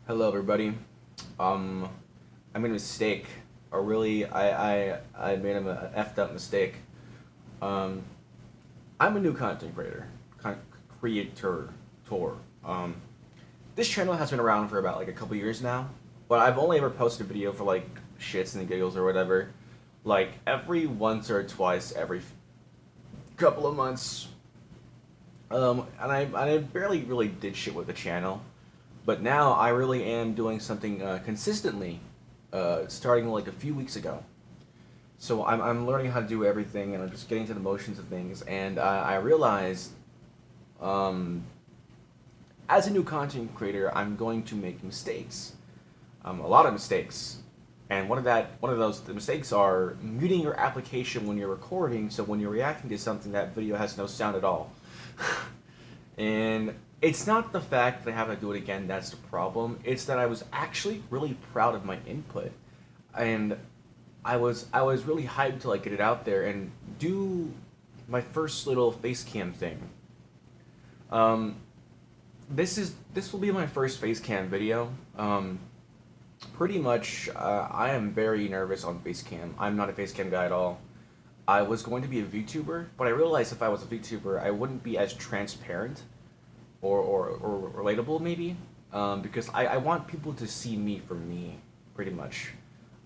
Hello, everybody. I made a mistake. Or really, I made an effed up mistake. Um, I'm a new content creator. Creator. Tour. This channel has been around for about like a couple years now, but I've only ever posted a video for like shits and giggles or whatever. Like every once or twice every couple of months. And I barely really did shit with the channel. But now I really am doing something consistently, starting like a few weeks ago. So I'm learning how to do everything, and I'm just getting to the motions of things. And I realized, um, as a new content creator, I'm going to make mistakes, a lot of mistakes. And one of those mistakes are muting your application when you're recording, so when you're reacting to something, that video has no sound at all. And it's not the fact that I have to do it again that's the problem. It's that I was actually really proud of my input, and I was really hyped to like get it out there and do my first little face cam thing. Um, this will be my first face cam video. Pretty much, I am very nervous on face cam. I'm not a face cam guy at all. I was going to be a VTuber, but I realized if I was a VTuber, I wouldn't be as transparent or relatable, maybe, because I want people to see me for me, pretty much.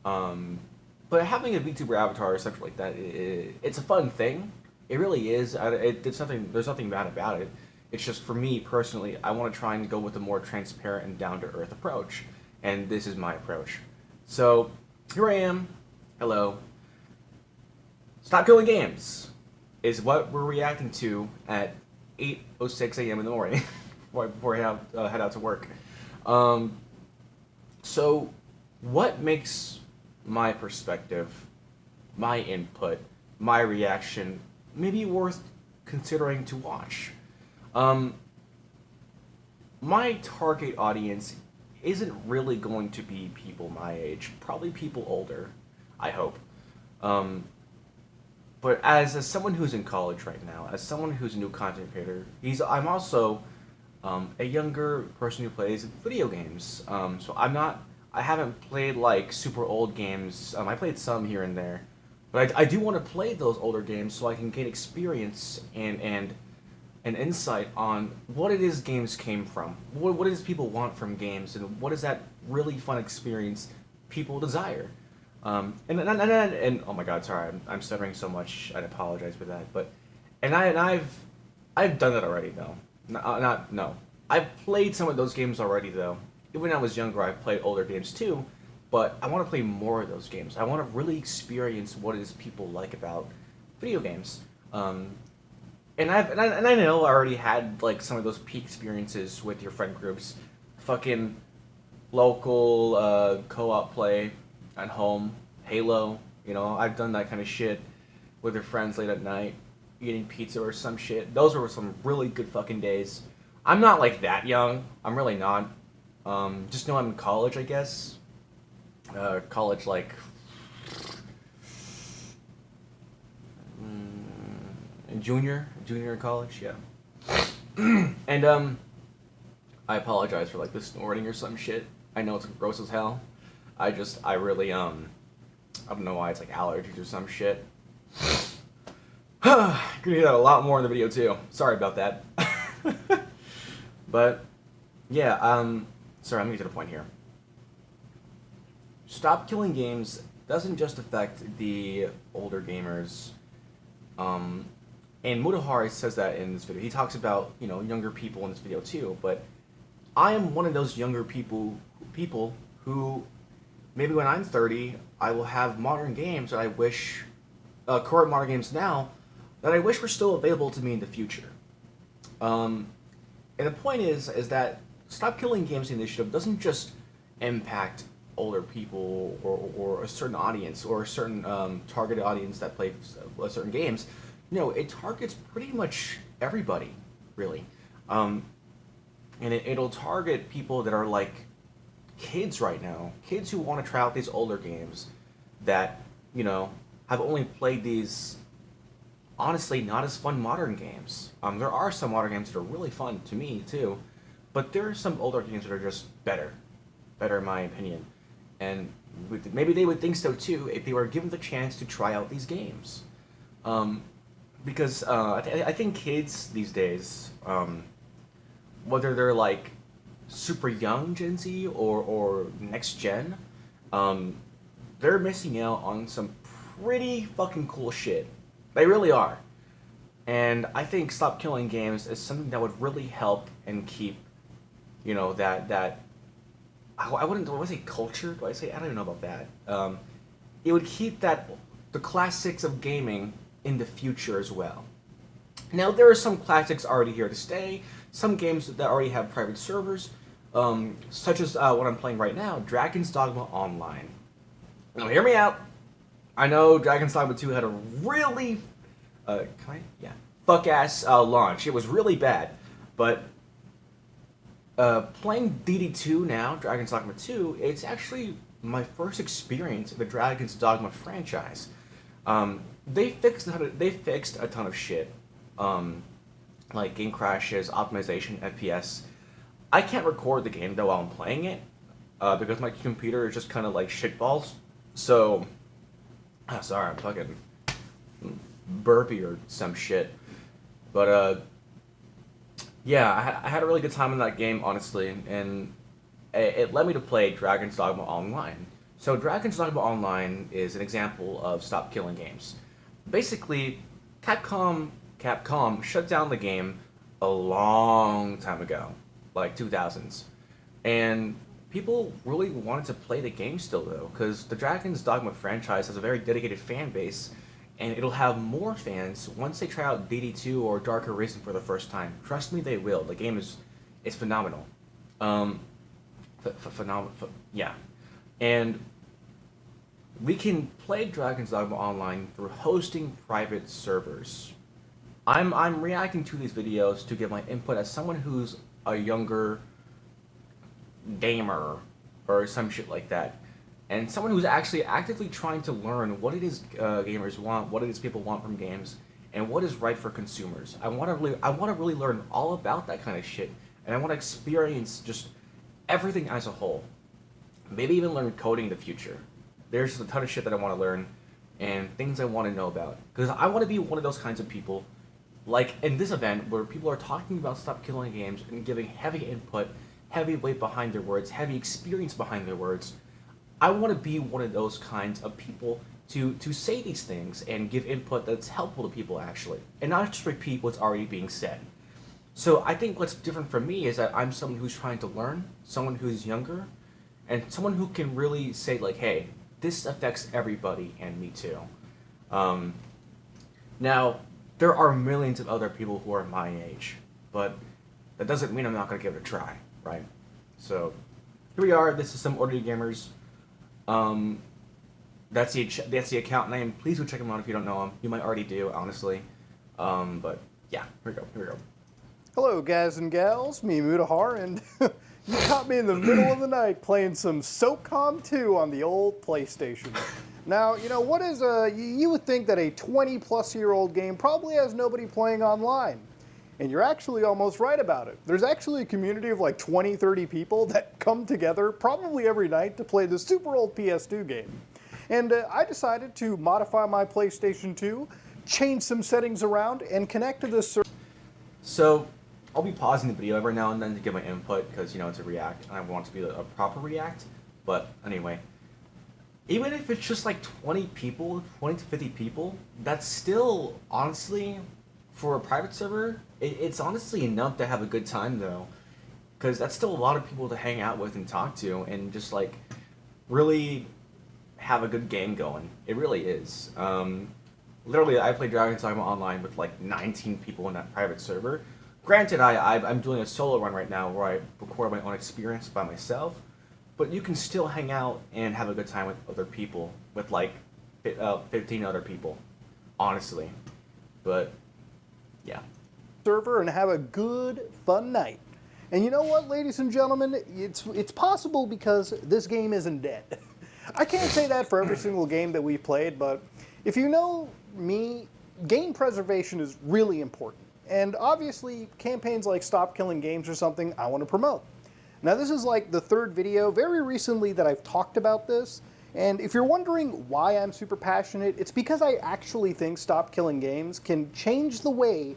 But having a VTuber avatar or something like that, it's a fun thing. It really is. There's nothing bad about it. It's just for me personally, I want to try and go with a more transparent and down to earth approach, and this is my approach. So here I am. Hello. Stop Killing Games is what we're reacting to at 8:06 a.m. in the morning before I head out to work. Um, so, what makes my perspective, my input, my reaction maybe worth considering to watch? Um, my target audience isn't really going to be people my age, probably people older, I hope. Um, but as someone who's in college right now, as someone who's a new content creator, I'm also a younger person who plays video games. So I haven't played like super old games. I played some here and there, but I do want to play those older games so I can gain experience and an insight on what it is games came from, what it is people want from games, and what is that really fun experience people desire. And oh my god, sorry, I'm stuttering so much. I apologize for that. But I've done that already though. Not no. I've played some of those games already though. Even when I was younger, I played older games too. But I want to play more of those games. I want to really experience what it is people like about video games. And I know I already had like some of those peak experiences with your friend groups, fucking local co-op play at home, Halo. You know, I've done that kind of shit with your friends late at night, eating pizza or some shit. Those were some really good fucking days. I'm not like that young. I'm really not. Just know I'm in college, I guess. College like junior in college, yeah. And I apologize for like the snorting or some shit. I know it's gross as hell. I really I don't know why, it's like allergies or some shit. You're gonna hear that a lot more in the video too. Sorry about that. But yeah, sorry, I'm gonna get to the point here. Stop Killing Games doesn't just affect the older gamers. And Mutahari says that in this video. He talks about, you know, younger people in this video too, but I am one of those younger people who maybe when I'm 30, I will have modern games that I wish, current modern games now, that I wish were still available to me in the future. And the point is that Stop Killing Games initiative doesn't just impact older people or a certain audience or a certain targeted audience that play certain games. No, it targets pretty much everybody, really. And it'll target people that are like kids right now, kids who want to try out these older games that, you know, have only played these honestly not as fun modern games. There are some modern games that are really fun to me too, but there are some older games that are just better. better in my opinion. And maybe they would think so too if they were given the chance to try out these games. Because I think kids these days, whether they're like super young Gen Z or next gen, they're missing out on some pretty fucking cool shit. They really are. And I think Stop Killing Games is something that would really help and keep, you know, that I wouldn't, do I say culture? Do I say, I don't even know about that. It would keep the classics of gaming in the future as well. Now, there are some classics already here to stay, some games that already have private servers, such as what I'm playing right now, Dragon's Dogma Online. Now, hear me out. I know Dragon's Dogma 2 had a really, fuck-ass launch. It was really bad, but playing DD2 now, Dragon's Dogma 2, it's actually my first experience in the Dragon's Dogma franchise. They fixed a ton of shit, like game crashes, optimization, FPS. I can't record the game though while I'm playing it because my computer is just kind of like shitballs. So, sorry, I'm fucking burpy or some shit. But yeah, I had a really good time in that game, honestly, and it led me to play Dragon's Dogma Online. So Dragon's Dogma Online is an example of Stop Killing Games. Basically, Capcom shut down the game a long time ago, like 2000s. And people really wanted to play the game still, though, because the Dragon's Dogma franchise has a very dedicated fan base, and it'll have more fans once they try out DD2 or Dark Arisen for the first time. Trust me, they will. The game is phenomenal. Yeah. And we can play Dragon's Dogma Online through hosting private servers. I'm reacting to these videos to give my input as someone who's a younger gamer or some shit like that, and someone who's actually actively trying to learn what it is gamers want, what it is people want from games, and what is right for consumers. I want to really learn all about that kind of shit, and I want to experience just everything as a whole. Maybe even learn coding in the future. There's just a ton of shit that I want to learn and things I want to know about, because I want to be one of those kinds of people, like in this event, where people are talking about Stop Killing Games and giving heavy input, heavy weight behind their words, heavy experience behind their words. I want to be one of those kinds of people to say these things and give input that's helpful to people, actually, and not just repeat what's already being said. So I think what's different from me is that I'm someone who's trying to learn, someone who's younger, and someone who can really say, like, hey, this affects everybody and me too. Now, there are millions of other people who are my age, but that doesn't mean I'm not going to give it a try, right? So, here we are. This is some Ordinary Gamers. That's the account name. Please go check them out if you don't know them. You might already do, honestly. But yeah, here we go. Hello, guys and gals. Me, Mutahar, and you caught me in the middle of the night playing some SOCOM 2 on the old PlayStation. Now, you know, what is you would think that a 20-plus-year-old game probably has nobody playing online. And you're actually almost right about it. There's actually a community of like 20, 30 people that come together probably every night to play the super old PS2 game. And I decided to modify my PlayStation 2, change some settings around, and connect to this server. So, I'll be pausing the video every now and then to give my input because, you know, it's a react and I want it to be a proper react. But anyway, even if it's just like 20 people, 20 to 50 people, that's still, honestly, for a private server, it's honestly enough to have a good time, though. Because that's still a lot of people to hang out with and talk to and just, like, really have a good game going. It really is. Literally, I played Dragon's Dogma Online with, like, 19 people in that private server. Granted, I'm doing a solo run right now where I record my own experience by myself, but you can still hang out and have a good time with other people, with like 15 other people, honestly. But yeah. Server and have a good, fun night. And you know what, ladies and gentlemen? It's possible because this game isn't dead. I can't say that for every single game that we've played, but if you know me, game preservation is really important. And obviously, campaigns like Stop Killing Games are something I want to promote. Now this is like the third video very recently that I've talked about this, and if you're wondering why I'm super passionate, it's because I actually think Stop Killing Games can change the way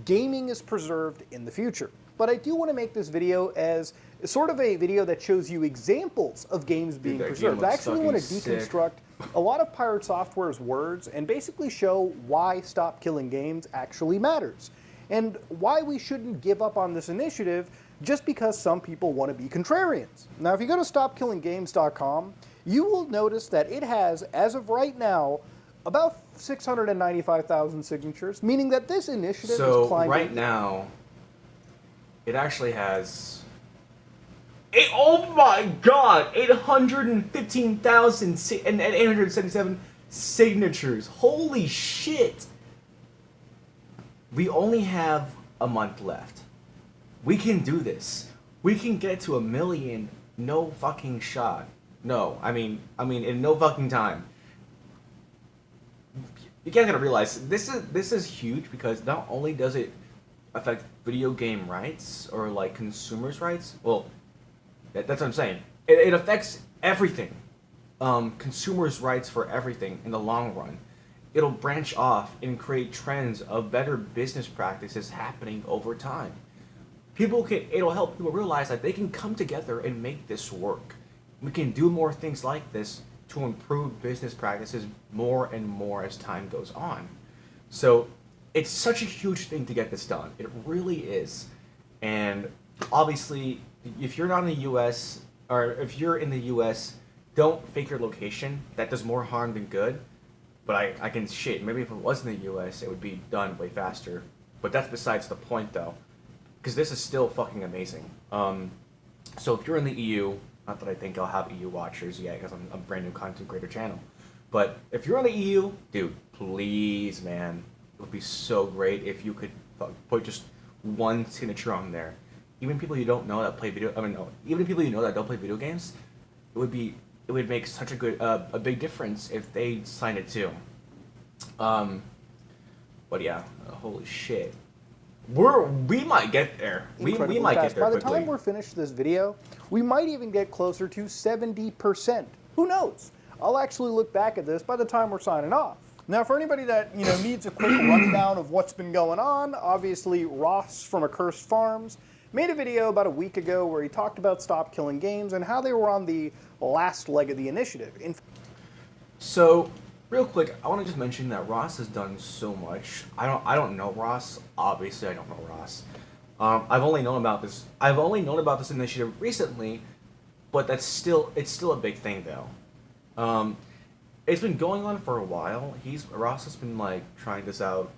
gaming is preserved in the future. But I do want to make this video as sort of a video that shows you examples of games being preserved. I actually want to deconstruct a lot of Pirate Software's words and basically show why Stop Killing Games actually matters, and why we shouldn't give up on this initiative just because some people want to be contrarians. Now, if you go to stopkillinggames.com, you will notice that it has, as of right now, about 695,000 signatures, meaning that this initiative is climbing. So right now, it actually has... oh my god! 815,000 and 877 signatures. Holy shit! We only have a month left. We can do this. We can get to 1 million, no fucking shot. No, I mean, in no fucking time. You guys gotta realize this is huge, because not only does it affect video game rights or like consumers' rights. Well, that's what I'm saying. It affects everything. Consumers' rights for everything in the long run. It'll branch off and create trends of better business practices happening over time. It'll help people realize that they can come together and make this work. We can do more things like this to improve business practices more and more as time goes on. So it's such a huge thing to get this done. It really is. And obviously, if you're not in the US, or if you're in the US, don't fake your location. That does more harm than good. But I can maybe if it was in the US, it would be done way faster. But that's besides the point, though, because this is still fucking amazing. So if you're in the EU, not that I think I'll have EU watchers yet, because I'm a brand new content creator channel. But if you're in the EU, dude, please, man, it would be so great if you could put just one signature on there. Even people you don't know that play even people you know that don't play video games, it would make such a big difference if they signed it too. But yeah, holy shit. We might get there. We might get there quickly. By the time we're finished this video, we might even get closer to 70%. Who knows? I'll actually look back at this by the time we're signing off. Now, for anybody that needs a quick rundown of what's been going on, obviously Ross from Accursed Farms made a video about a week ago where he talked about Stop Killing Games and how they were on the last leg of the initiative. So, real quick, I want to just mention that Ross has done so much. I don't know Ross. Obviously, I don't know Ross. I've only known about this initiative recently, but it's still a big thing though. It's been going on for a while. Ross has been like trying this out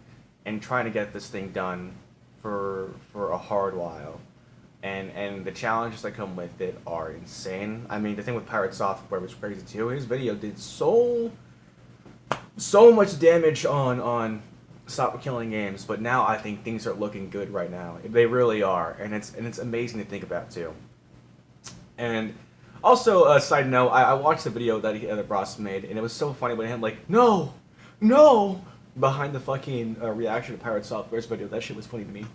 and trying to get this thing done for a hard while. And the challenges that come with it are insane. I mean, the thing with Pirate Software was crazy too. His video did so much damage on Stop Killing Games, but now I think things are looking good right now. They really are, and it's amazing to think about too. And also, a side note, I watched the video that Ross made, and it was so funny when him like, no, behind the fucking reaction to Pirate Software's video. That shit was funny to me.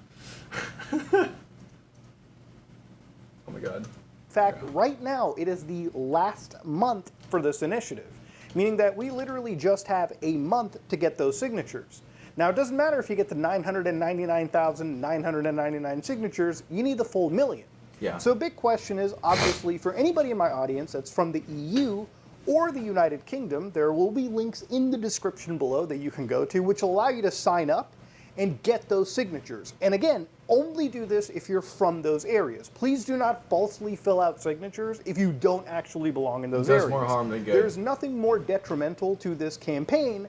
Oh my god. In fact, right now, it is the last month for this initiative, meaning that we literally just have a month to get those signatures. Now, it doesn't matter if you get the 999,999 signatures, you need the full million. Yeah. So a big question is, obviously, for anybody in my audience that's from the EU or the United Kingdom, there will be links in the description below that you can go to, which will allow you to sign up and get those signatures. And again, only do this if you're from those areas. Please do not falsely fill out signatures if you don't actually belong in those areas. It does more harm than good. There's nothing more detrimental to this campaign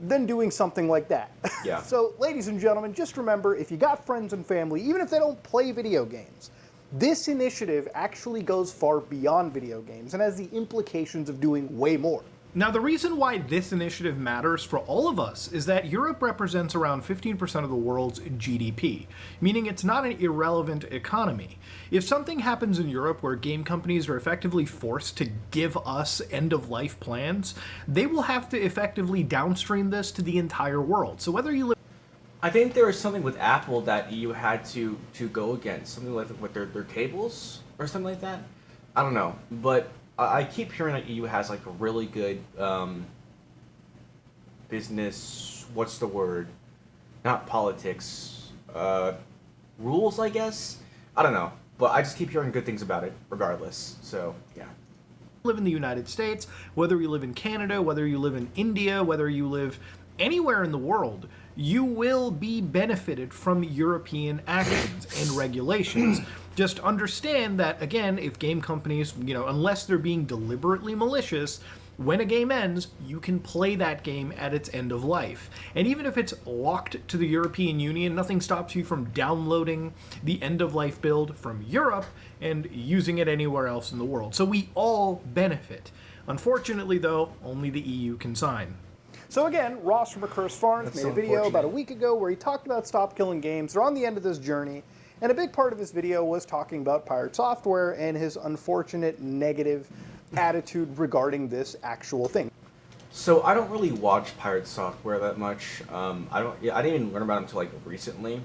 than doing something like that. Yeah. So, ladies and gentlemen, just remember, if you got friends and family, even if they don't play video games, this initiative actually goes far beyond video games and has the implications of doing way more. Now, the reason why this initiative matters for all of us is that Europe represents around 15% of the world's GDP, meaning it's not an irrelevant economy. If something happens in Europe where game companies are effectively forced to give us end-of-life plans, they will have to effectively downstream this to the entire world. So whether you live... I think there was something with Apple that you had to go against, something like with their cables or something like that. I don't know, but I keep hearing that EU has like a really good business. What's the word? Not politics. Rules, I guess. I don't know, but I just keep hearing good things about it, regardless. So yeah. Live in the United States, whether you live in Canada, whether you live in India, whether you live anywhere in the world, you will be benefited from European actions and regulations. Just understand that, again, if game companies, unless they're being deliberately malicious, when a game ends, you can play that game at its end of life. And even if it's locked to the European Union, nothing stops you from downloading the end of life build from Europe and using it anywhere else in the world. So we all benefit. Unfortunately, though, only the EU can sign. So again, Ross from Accursed Farms made a video about a week ago where he talked about Stop Killing Games. They're on the end of this journey, and a big part of his video was talking about Pirate Software and his unfortunate negative attitude regarding this actual thing. So I don't really watch Pirate Software that much. I didn't even learn about him until like recently,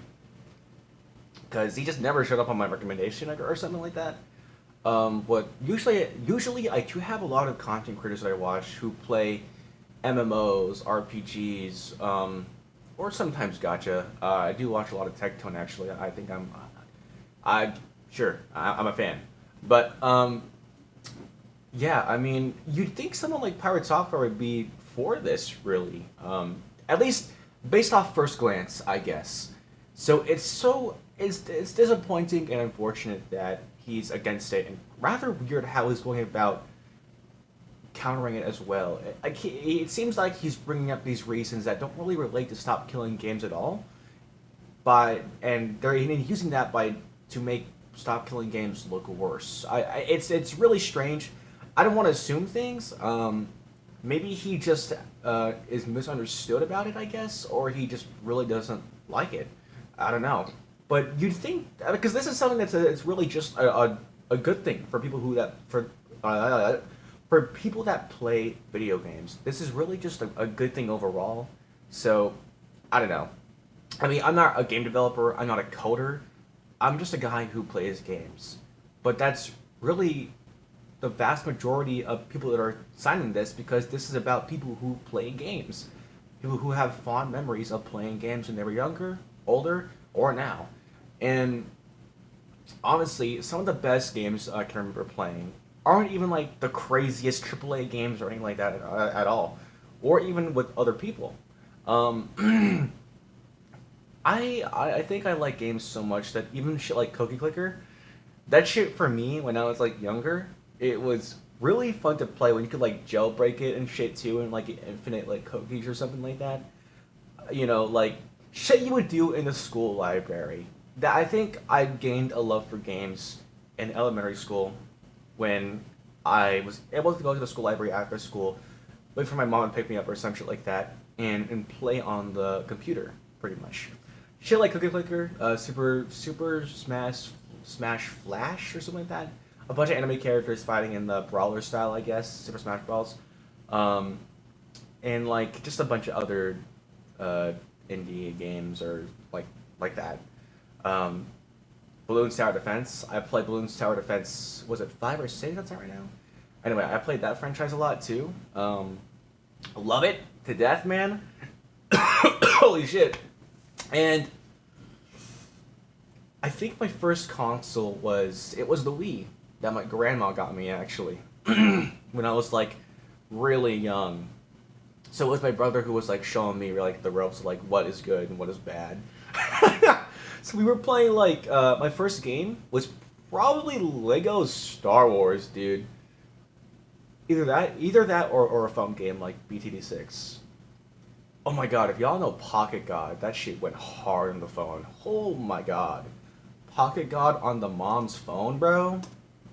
because he just never showed up on my recommendation or something like that. But usually I do have a lot of content creators that I watch who play MMOs, RPGs, or sometimes gacha. I do watch a lot of Tectone actually. I think I'm a fan. But yeah, I mean, you'd think someone like Pirate Software would be for this, really. At least based off first glance, I guess. So it's disappointing and unfortunate that he's against it, and rather weird how he's going about countering it as well. It seems like he's bringing up these reasons that don't really relate to Stop Killing Games at all, and they're using that to make Stop Killing Games look worse. It's really strange. I don't want to assume things. Maybe he just is misunderstood about it, I guess, or he just really doesn't like it. I don't know. But you'd think, because this is something it's really just a good thing for people for people that play video games. This is really just a good thing overall. So, I don't know. I mean, I'm not a game developer. I'm not a coder. I'm just a guy who plays games. But that's really the vast majority of people that are signing this, because this is about people who play games. People who have fond memories of playing games when they were younger, older, or now. And honestly, some of the best games I can remember playing aren't even like the craziest AAA games or anything like that at all, or even with other people. I think I like games so much that even shit like Cookie Clicker, that shit for me when I was like younger, it was really fun to play when you could like jailbreak it and shit too, and like infinite like cookies or something like that. Like shit you would do in the school library. That I think I gained a love for games in elementary school when I was able to go to the school library after school, wait for my mom to pick me up or some shit like that, and play on the computer, pretty much. Shit like Cookie Clicker, Super Smash Flash or something like that. A bunch of anime characters fighting in the brawler style, I guess, Super Smash Bros. And like just a bunch of other indie games or like that. Balloons Tower Defense. I played Balloons Tower Defense, was it 5 or 6 that's out right now? Anyway, I played that franchise a lot too. Love it to death, man. Holy shit. And I think my first console was the Wii that my grandma got me actually when I was like really young. So it was my brother who was like showing me like the ropes of like what is good and what is bad. So we were playing like my first game was probably Lego Star Wars, dude. Either that or a phone game like BTD6. Oh my god, if y'all know Pocket God, that shit went hard on the phone. Oh my god. Pocket God on the mom's phone, bro?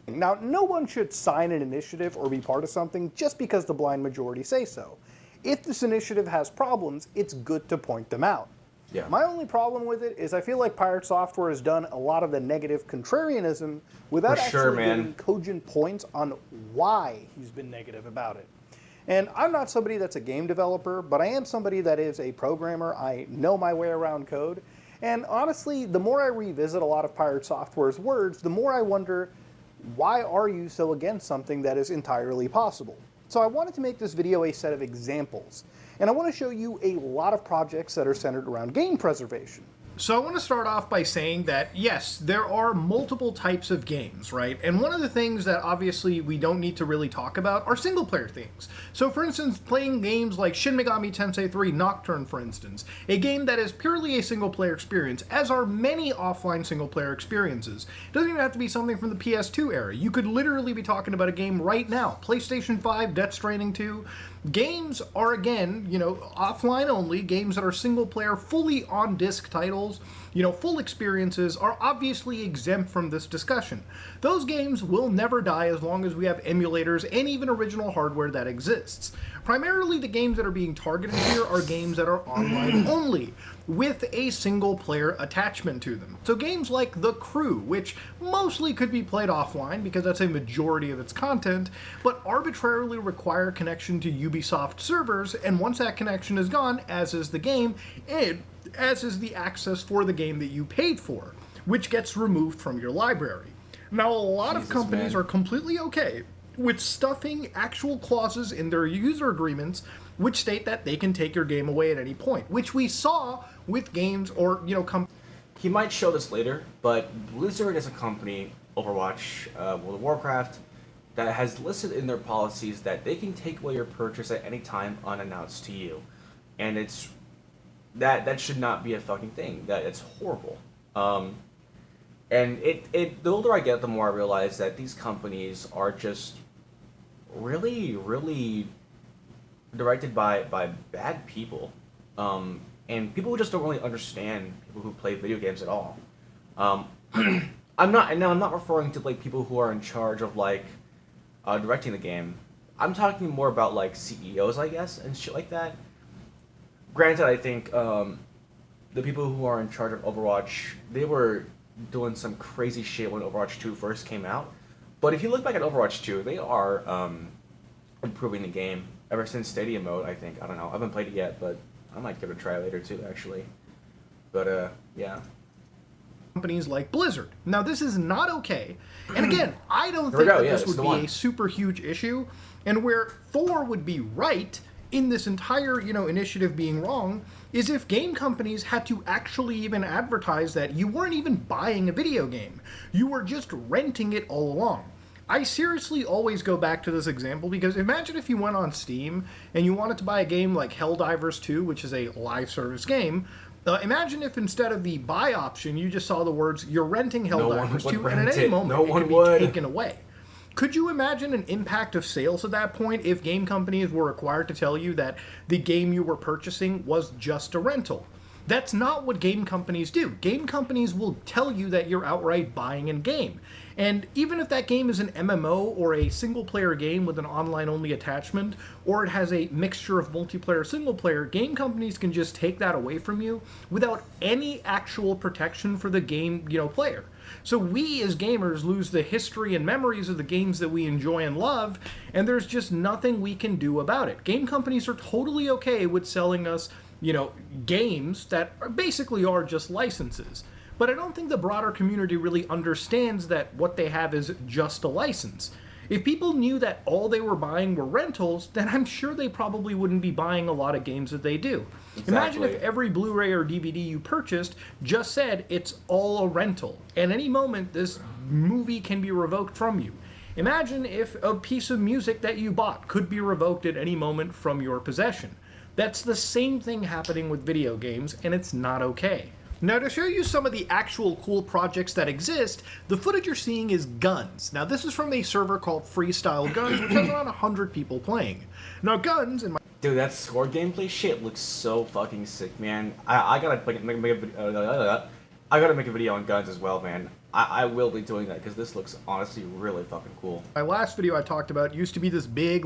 Now, no one should sign an initiative or be part of something just because the blind majority say so. If this initiative has problems, it's good to point them out. Yeah. My only problem with it is I feel like Pirate Software has done a lot of the negative contrarianism without For sure, actually man. giving cogent points on why he's been negative about it. And I'm not somebody that's a game developer, but I am somebody that is a programmer. I know my way around code. And honestly, the more I revisit a lot of Pirate Software's words, the more I wonder, why are you so against something that is entirely possible? So I wanted to make this video a set of examples. And I want to show you a lot of projects that are centered around game preservation. So I want to start off by saying that, yes, there are multiple types of games, right? And one of the things that obviously we don't need to really talk about are single-player things. So for instance, playing games like Shin Megami Tensei 3 Nocturne, for instance, a game that is purely a single-player experience, as are many offline single-player experiences. It doesn't even have to be something from the PS2 era. You could literally be talking about a game right now. PlayStation 5, Death Stranding 2. Games are, again, offline only. Games that are single-player, fully on-disc titles, full experiences are obviously exempt from this discussion. Those games will never die as long as we have emulators and even original hardware that exists. Primarily, the games that are being targeted here are games that are online only, with a single-player attachment to them. So games like The Crew, which mostly could be played offline because that's a majority of its content, but arbitrarily require connection to Ubisoft servers, and once that connection is gone, as is the game, and as is the access for the game that you paid for, which gets removed from your library. Now, a lot of companies are completely okay with stuffing actual clauses in their user agreements which state that they can take your game away at any point, which we saw with games or, He might show this later, but Blizzard is a company, Overwatch, World of Warcraft, that has listed in their policies that they can take away your purchase at any time unannounced to you. And it's that should not be a fucking thing. It's horrible. And the older I get, the more I realize that these companies are just really, really directed by bad people. And people who just don't really understand people who play video games at all. I'm not referring to like people who are in charge of directing the game. I'm talking more about like CEOs, I guess, and shit like that. Granted, I think the people who are in charge of Overwatch, they were doing some crazy shit when Overwatch 2 first came out. But if you look back at Overwatch 2, they are improving the game ever since Stadium Mode, I think. I don't know. I haven't played it yet, but I might give it a try later too, actually. But, yeah. Companies like Blizzard. Now, this is not okay. And again, I don't think that this would be a super huge issue. And where Thor would be right in this entire, initiative being wrong is if game companies had to actually even advertise that you weren't even buying a video game. You were just renting it all along. I seriously always go back to this example because imagine if you went on Steam and you wanted to buy a game like Helldivers 2, which is a live service game. Imagine if instead of the buy option, you just saw the words, "You're renting Helldivers 2," and at any moment it could be taken away. Could you imagine an impact of sales at that point if game companies were required to tell you that the game you were purchasing was just a rental? That's not what game companies do. Game companies will tell you that you're outright buying a game. And even if that game is an MMO or a single-player game with an online-only attachment, or it has a mixture of multiplayer single-player, game companies can just take that away from you without any actual protection for the game, player. So we as gamers lose the history and memories of the games that we enjoy and love, and there's just nothing we can do about it. Game companies are totally okay with selling us, games that basically are just licenses. But I don't think the broader community really understands that what they have is just a license. If people knew that all they were buying were rentals, then I'm sure they probably wouldn't be buying a lot of games that they do. Exactly. Imagine if every Blu-ray or DVD you purchased just said it's all a rental. At any moment, this movie can be revoked from you. Imagine if a piece of music that you bought could be revoked at any moment from your possession. That's the same thing happening with video games, and it's not okay. Now, to show you some of the actual cool projects that exist, the footage you're seeing is Guns. Now, this is from a server called Freestyle Guns, which has around 100 people playing. Now, Guns, in my... Dude, that score gameplay shit looks so fucking sick, man. I gotta make a video on Guns as well, man. I will be doing that because this looks honestly really fucking cool. My last video I talked about used to be this big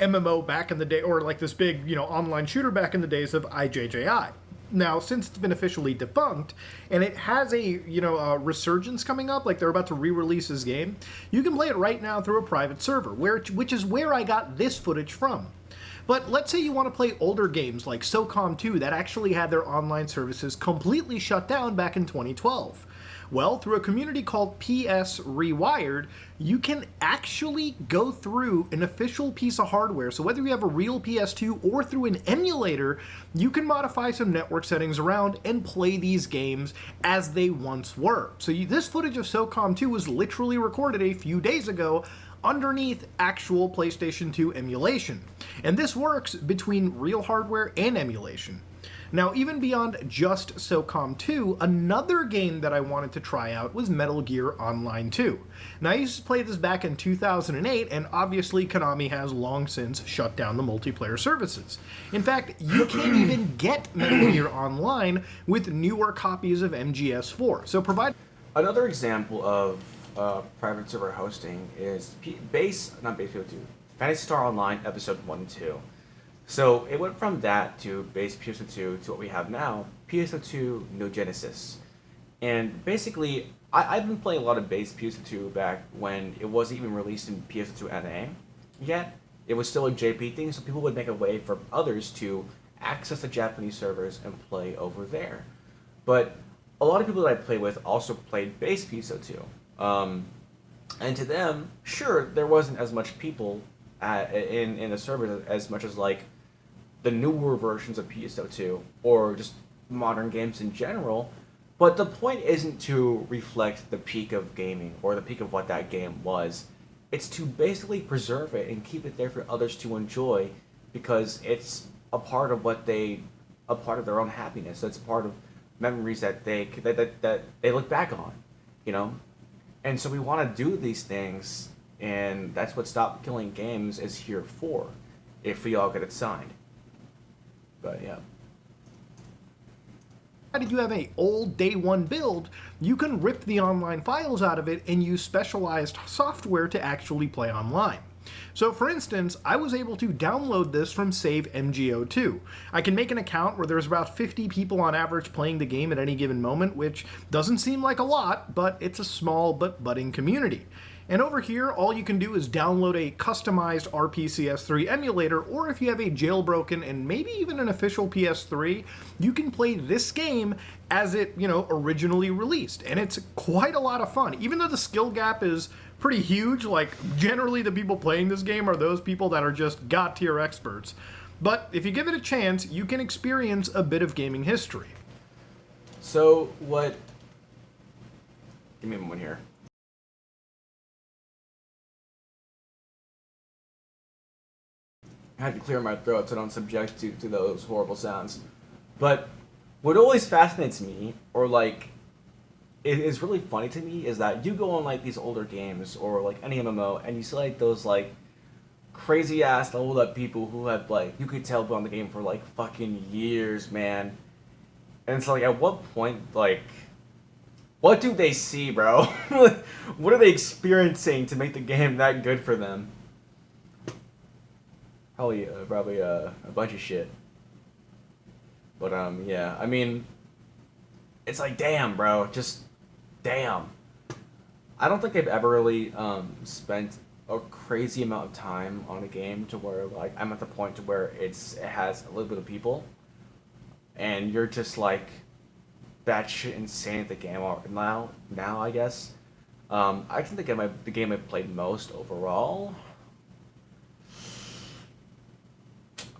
MMO back in the day, or this big online shooter back in the days of IJJI. now, since it's been officially debunked, and it has a a resurgence coming up, like they're about to re-release this game, you can play it right now through a private server, which is where I got this footage from. But let's say you want to play older games like SOCOM 2 that actually had their online services completely shut down back in 2012. Well, through a community called PS Rewired, you can actually go through an official piece of hardware. So whether you have a real PS2 or through an emulator, you can modify some network settings around and play these games as they once were. So this footage of SOCOM 2 was literally recorded a few days ago underneath actual PlayStation 2 emulation. And this works between real hardware and emulation. Now, even beyond just SOCOM 2, another game that I wanted to try out was Metal Gear Online 2. Now, I used to play this back in 2008, and obviously Konami has long since shut down the multiplayer services. In fact, you can't even get Metal Gear Online with newer copies of MGS4. So Another example of private server hosting is Fantasy Star Online Episode 1 and 2. So it went from that to base PSO2 to what we have now, PSO2 No Genesis. And basically, I've been playing a lot of base PSO2 back when it wasn't even released in PSO2 NA yet. It was still a JP thing, so people would make a way for others to access the Japanese servers and play over there. But a lot of people that I play with also played base PSO2. And to them, sure, there wasn't as much people in the servers as much as like the newer versions of PSO2 or just modern games in general, but the point isn't to reflect the peak of gaming or the peak of what that game was. It's to basically preserve it and keep it there for others to enjoy, because it's a part of a part of their own happiness. It's a part of memories that they look back on, you know. And so we want to do these things, and that's what Stop Killing Games is here for, if we all get it signed. But yeah. If you have an old day one build, you can rip the online files out of it and use specialized software to actually play online. So for instance, I was able to download this from Save MGO2. I can make an account where there's about 50 people on average playing the game at any given moment, which doesn't seem like a lot, but it's a small but budding community. And over here, all you can do is download a customized RPCS3 emulator, or if you have a jailbroken and maybe even an official PS3, you can play this game as it, originally released. And it's quite a lot of fun. Even though the skill gap is pretty huge, like generally the people playing this game are those people that are just god-tier experts. But if you give it a chance, you can experience a bit of gaming history. So what... Give me a moment here. I had to clear my throat so I don't subject to those horrible sounds. But what always fascinates me, or like, it is really funny to me, is that you go on like these older games or like any MMO and you see like those like crazy ass leveled up people who have like, you could tell been on the game for like fucking years, man. And it's like, at what point, like, what do they see, bro? What are they experiencing to make the game that good for them? Probably a bunch of shit. But yeah, I mean, it's like, damn, bro, just damn. I don't think I've ever really spent a crazy amount of time on a game to where like I'm at the point to where it has a little bit of people, and you're just like batshit insane at the game now. I guess. I think the game I played most overall.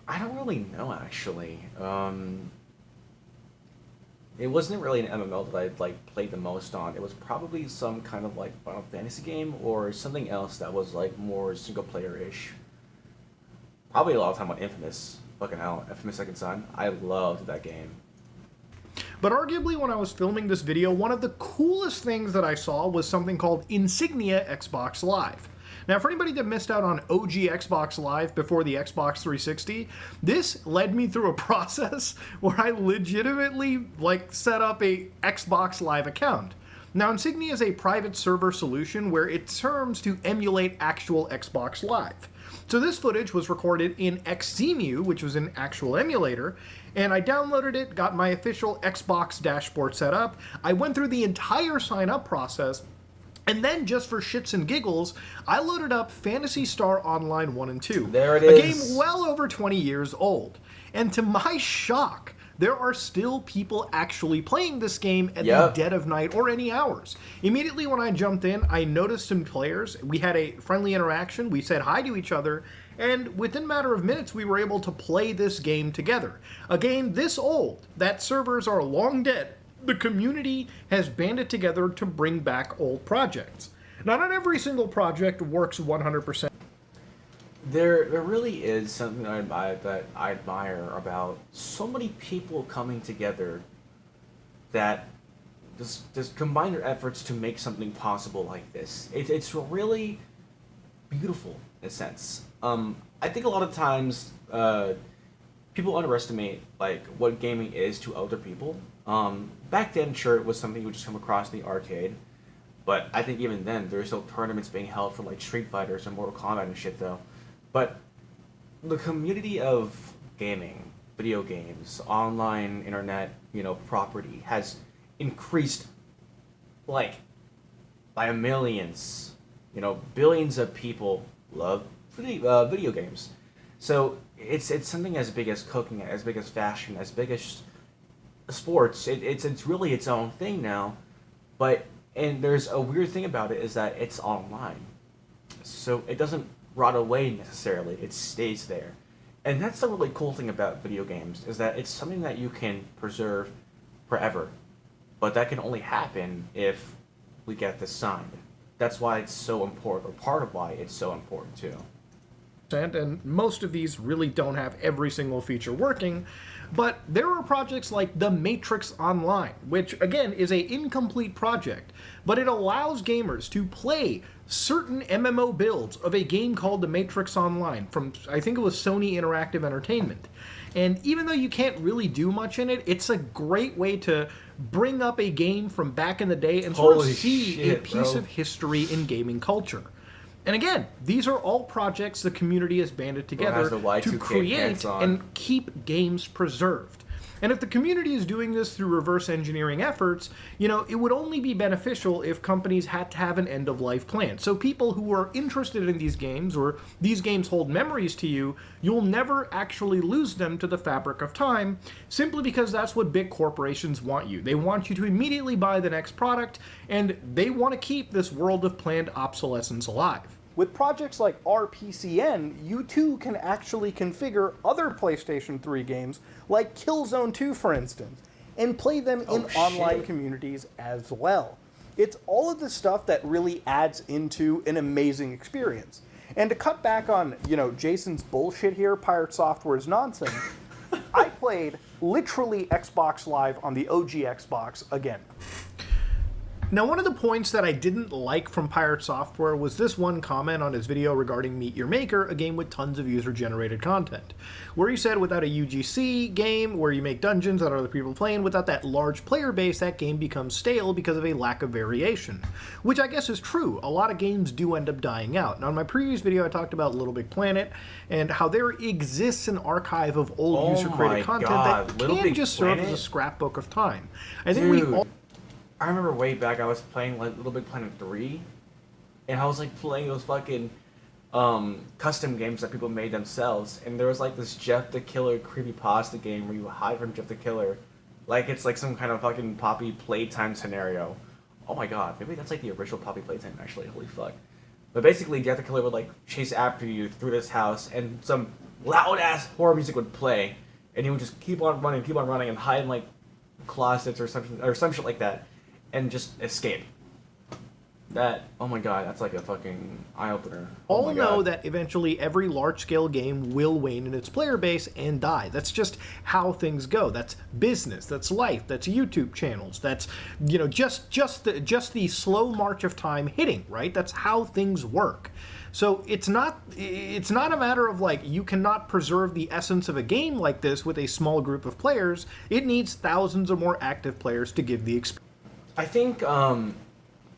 I don't really know, actually. It wasn't really an MMO that I like played the most on. It was probably some kind of like Final Fantasy game or something else that was like more single player-ish. Probably a lot of time on Infamous. Fucking hell, Infamous Second Son. I loved that game. But arguably when I was filming this video, one of the coolest things that I saw was something called Insignia Xbox Live. Now, for anybody that missed out on OG Xbox Live before the Xbox 360, this led me through a process where I legitimately set up a Xbox Live account. Now, Insignia is a private server solution where it serves to emulate actual Xbox Live. So this footage was recorded in XEMU, which was an actual emulator, and I downloaded it, got my official Xbox dashboard set up. I went through the entire sign-up process, and then, just for shits and giggles, I loaded up Phantasy Star Online 1 and 2. There it is. A is. game well over 20 years old. And to my shock, there are still people actually playing this game at the dead of night or any hours. Immediately when I jumped in, I noticed some players. We had a friendly interaction. We said hi to each other. And within a matter of minutes, we were able to play this game together. A game this old that servers are long dead. The community has banded together to bring back old projects. Now, not every single project works 100%. There really is something that I admire about so many people coming together that just combine their efforts to make something possible like this. It's really beautiful in a sense. I think a lot of times people underestimate like what gaming is to older people. Back then, sure, it was something you would just come across in the arcade, but I think even then there's still tournaments being held for like Street Fighters and Mortal Kombat and shit though. But the community of gaming, video games, online internet, property has increased like by millions. Billions of people love video games. So it's something as big as cooking, as big as fashion, as big as sports. It's really its own thing now. And there's a weird thing about it is that it's online. So it doesn't rot away necessarily, it stays there. And that's the really cool thing about video games, is that it's something that you can preserve forever. But that can only happen if we get this signed. That's why it's so important, or part of why it's so important too. And most of these really don't have every single feature working, but there are projects like The Matrix Online, which again is a incomplete project, but it allows gamers to play certain MMO builds of a game called The Matrix Online from, I think it was Sony Interactive Entertainment. And even though you can't really do much in it, it's a great way to bring up a game from back in the day and sort of see a piece of history in gaming culture. And again, these are all projects the community has banded together to create and keep games preserved. And if the community is doing this through reverse engineering efforts, it would only be beneficial if companies had to have an end-of-life plan. So people who are interested in these games, or these games hold memories to you, you'll never actually lose them to the fabric of time, simply because that's what big corporations want you. They want you to immediately buy the next product, and they want to keep this world of planned obsolescence alive. With projects like RPCN, you too can actually configure other PlayStation 3 games, like Killzone 2 for instance, and play them in online communities as well. It's all of the stuff that really adds into an amazing experience. And to cut back on, Jason's bullshit here, Pirate Software's nonsense, I played literally Xbox Live on the OG Xbox again. Now, one of the points that I didn't like from Pirate Software was this one comment on his video regarding Meet Your Maker, a game with tons of user-generated content, where he said without a UGC game where you make dungeons that other people play in, without that large player base, that game becomes stale because of a lack of variation, which I guess is true. A lot of games do end up dying out. Now, in my previous video, I talked about Little Big Planet and how there exists an archive of old user-created content that can just serve as a scrapbook of time. I think we all... I remember way back I was playing like Little Big Planet 3, and I was like playing those fucking custom games that people made themselves, and there was like this Jeff the Killer creepypasta game where you hide from Jeff the Killer, like it's like some kind of fucking Poppy Playtime scenario. Oh my god, maybe that's like the original Poppy Playtime actually, holy fuck. But basically Jeff the Killer would like chase after you through this house, and some loud ass horror music would play, and you would just keep on running and hide in like closets or something, or some shit like that. And just escape. Oh my god, that's like a fucking eye-opener. All know that eventually every large-scale game will wane in its player base and die. That's just how things go. That's business, that's life, that's YouTube channels, that's, just the slow march of time hitting, right? That's how things work. So it's not a matter of like you cannot preserve the essence of a game like this with a small group of players. It needs thousands or more active players to give the experience. I think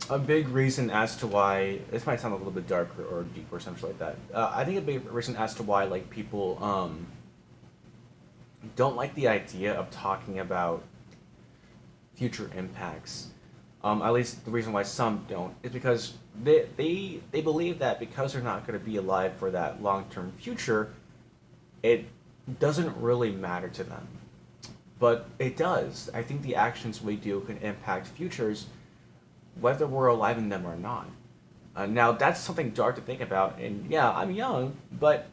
A big reason as to why this might sound a little bit darker or deep or something like that. I think a big reason as to why like people don't like the idea of talking about future impacts. At least the reason why some don't is because they believe that because they're not going to be alive for that long term future, it doesn't really matter to them. But it does. I think the actions we do can impact futures, whether we're alive in them or not. Now that's something dark to think about, and yeah, I'm young, but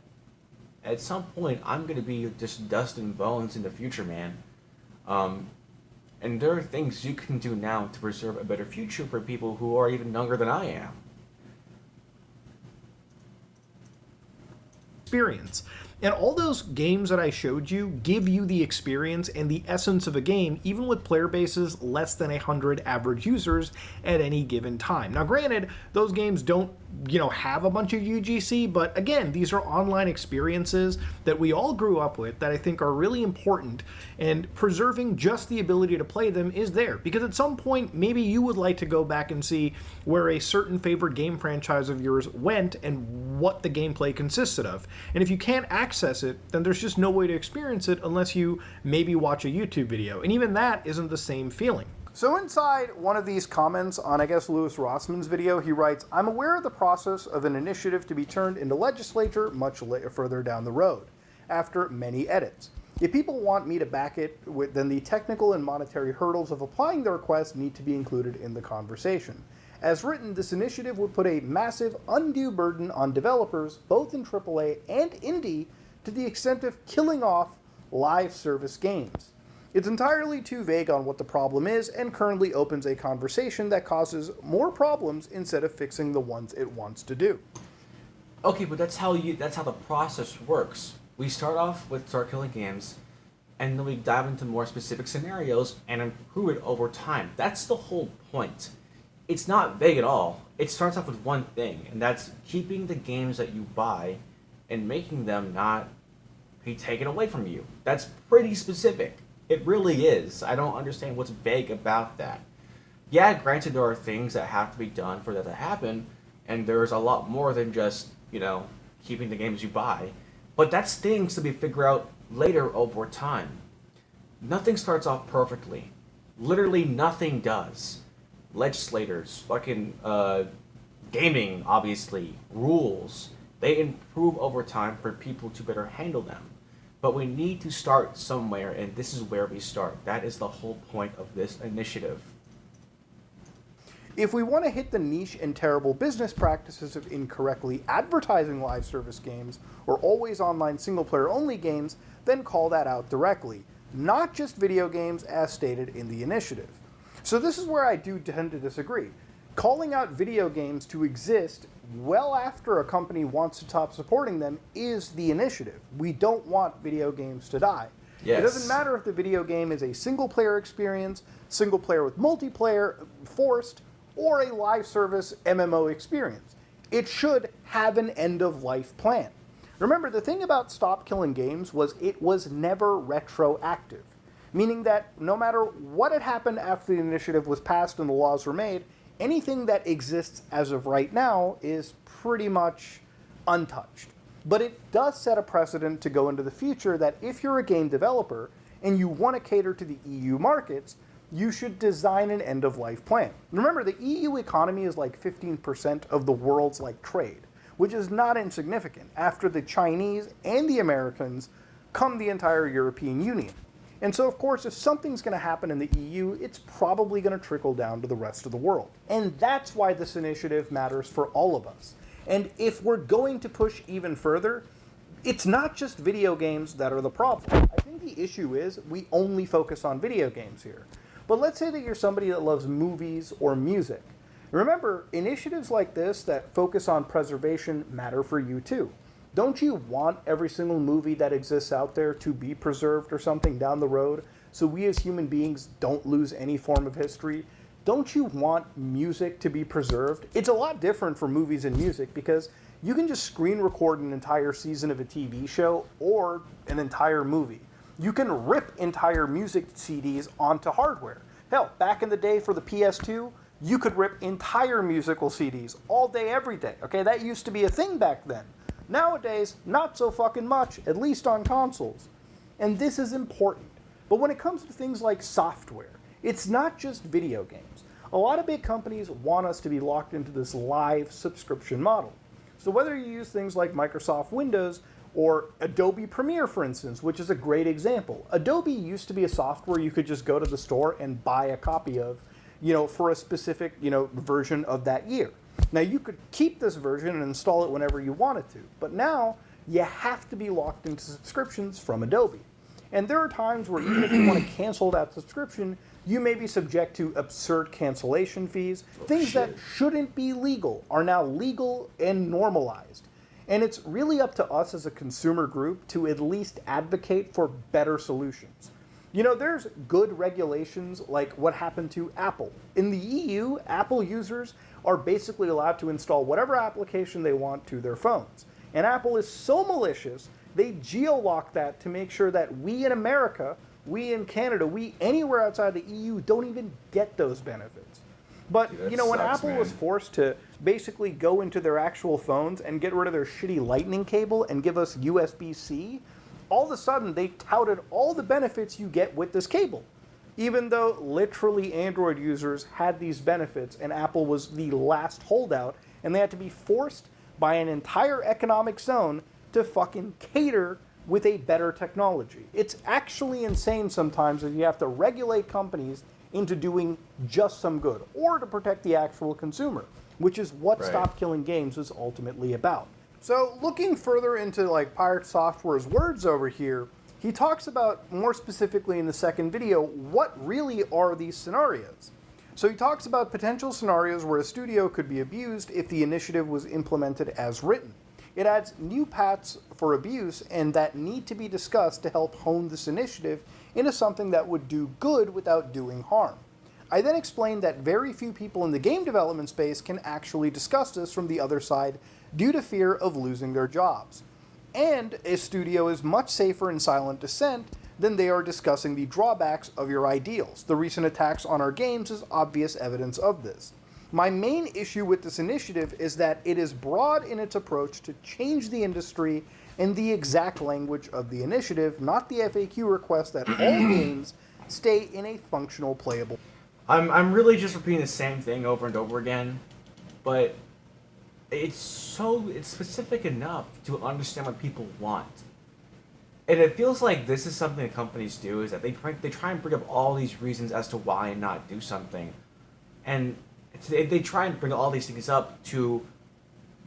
at some point I'm going to be just dust and bones in the future, man. And there are things you can do now to preserve a better future for people who are even younger than I am. Experience. And all those games that I showed you give you the experience and the essence of a game, even with player bases less than 100 average users at any given time. Now, granted, those games don't, have a bunch of UGC, but again, these are online experiences that we all grew up with that I think are really important, and preserving just the ability to play them is there. Because at some point, maybe you would like to go back and see where a certain favorite game franchise of yours went and what the gameplay consisted of. And if you can't access it, then there's just no way to experience it unless you maybe watch a YouTube video. And even that isn't the same feeling. So inside one of these comments on, I guess, Louis Rossman's video, he writes, "I'm aware of the process of an initiative to be turned into legislature much further down the road, after many edits. If people want me to back it, then the technical and monetary hurdles of applying the request need to be included in the conversation. As written, this initiative would put a massive, undue burden on developers, both in AAA and indie, to the extent of killing off live service games. It's entirely too vague on what the problem is and currently opens a conversation that causes more problems instead of fixing the ones it wants to do." Okay, but that's how the process works. We start off with start killing games, and then we dive into more specific scenarios and improve it over time. That's the whole point. It's not vague at all. It starts off with one thing, and that's keeping the games that you buy and making them not be taken away from you. That's pretty specific. It really is. I don't understand what's vague about that. Yeah, granted, there are things that have to be done for that to happen, and there's a lot more than just, keeping the games you buy. But that's things to be figured out later over time. Nothing starts off perfectly. Literally nothing does. Legislators, fucking gaming, obviously, rules, they improve over time for people to better handle them. But we need to start somewhere, and this is where we start. That is the whole point of this initiative. If we want to hit the niche and terrible business practices of incorrectly advertising live service games or always online single-player only games, then call that out directly, not just video games as stated in the initiative. So this is where I do tend to disagree. Calling out video games to exist well after a company wants to stop supporting them is the initiative. We don't want video games to die. Yes. It doesn't matter if the video game is a single-player experience, single-player with multiplayer, forced, or a live service MMO experience. It should have an end-of-life plan. Remember, the thing about Stop Killing Games was it was never retroactive, meaning that no matter what had happened after the initiative was passed and the laws were made, anything that exists as of right now is pretty much untouched. But it does set a precedent to go into the future that if you're a game developer and you want to cater to the EU markets, you should design an end-of-life plan. Remember, the EU economy is like 15% of the world's trade, which is not insignificant. After the Chinese and the Americans come the entire European Union. And so, of course, if something's going to happen in the EU, it's probably going to trickle down to the rest of the world. And that's why this initiative matters for all of us. And if we're going to push even further, it's not just video games that are the problem. I think the issue is we only focus on video games here. But let's say that you're somebody that loves movies or music. Remember, initiatives like this that focus on preservation matter for you too. Don't you want every single movie that exists out there to be preserved or something down the road so we as human beings don't lose any form of history? Don't you want music to be preserved? It's a lot different for movies and music because you can just screen record an entire season of a TV show or an entire movie. You can rip entire music CDs onto hardware. Hell, back in the day for the PS2, You could rip entire musical CDs all day, every day. Okay, that used to be a thing back then. Nowadays, not so fucking much, at least on consoles. And this is important. But when it comes to things like software, it's not just video games. A lot of big companies want us to be locked into this live subscription model. So whether you use things like Microsoft Windows or Adobe Premiere, for instance, which is a great example. Adobe used to be a software you could just go to the store and buy a copy of, for a specific, version of that year. Now you could keep this version and install it whenever you wanted to, but now you have to be locked into subscriptions from Adobe. And there are times where even if you want to cancel that subscription, you may be subject to absurd cancellation fees. Things that shouldn't be legal are now legal and normalized. And it's really up to us as a consumer group to at least advocate for better solutions. There's good regulations like what happened to Apple. In the EU, Apple users are basically allowed to install whatever application they want to their phones. And Apple is so malicious, they geo-lock that to make sure that we in America, we in Canada, we anywhere outside the EU don't even get those benefits. But, Dude, when sucks, Apple man. was forced to basically go into their actual phones and get rid of their shitty lightning cable and give us USB-C, all of a sudden they touted all the benefits you get with this cable. Even though literally Android users had these benefits and Apple was the last holdout and they had to be forced by an entire economic zone to fucking cater with a better technology. It's actually insane sometimes that you have to regulate companies into doing just some good or to protect the actual consumer, which is what Right. Stop Killing Games is ultimately about. So looking further into Pirate Software's words over here, he talks about more specifically in the second video, what really are these scenarios? So he talks about potential scenarios where a studio could be abused if the initiative was implemented as written. It adds new paths for abuse and that need to be discussed to help hone this initiative into something that would do good without doing harm. I then explained that very few people in the game development space can actually discuss this from the other side due to fear of losing their jobs. And a studio is much safer in silent dissent than they are discussing the drawbacks of your ideals. The recent attacks on our games is obvious evidence of this. My main issue with this initiative is that it is broad in its approach to change the industry and the exact language of the initiative, not the FAQ request that all games stay in a functional, playable. I'm really just repeating the same thing over and over again, but it's specific enough to understand what people want. And it feels like this is something that companies do, is that they try and bring up all these reasons as to why not do something. And they try and bring all these things up to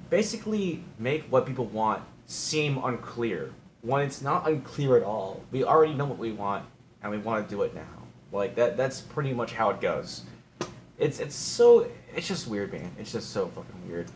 basically make what people want seem unclear, when it's not unclear at all. We already know what we want, and we want to do it now. That's pretty much how it goes. It's just weird, man. It's just so fucking weird.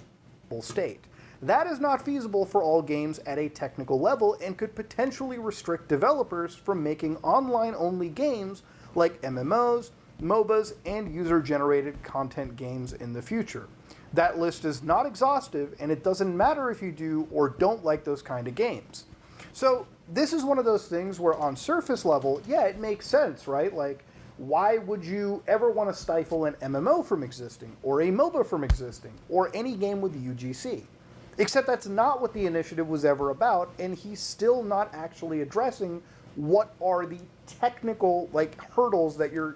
State. That is not feasible for all games at a technical level and could potentially restrict developers from making online-only games like MMOs, MOBAs, and user-generated content games in the future. That list is not exhaustive, and it doesn't matter if you do or don't like those kind of games. So this is one of those things where on surface level, yeah, it makes sense, right? Why would you ever want to stifle an MMO from existing, or a MOBA from existing, or any game with UGC? Except that's not what the initiative was ever about, and he's still not actually addressing what are the technical hurdles that you're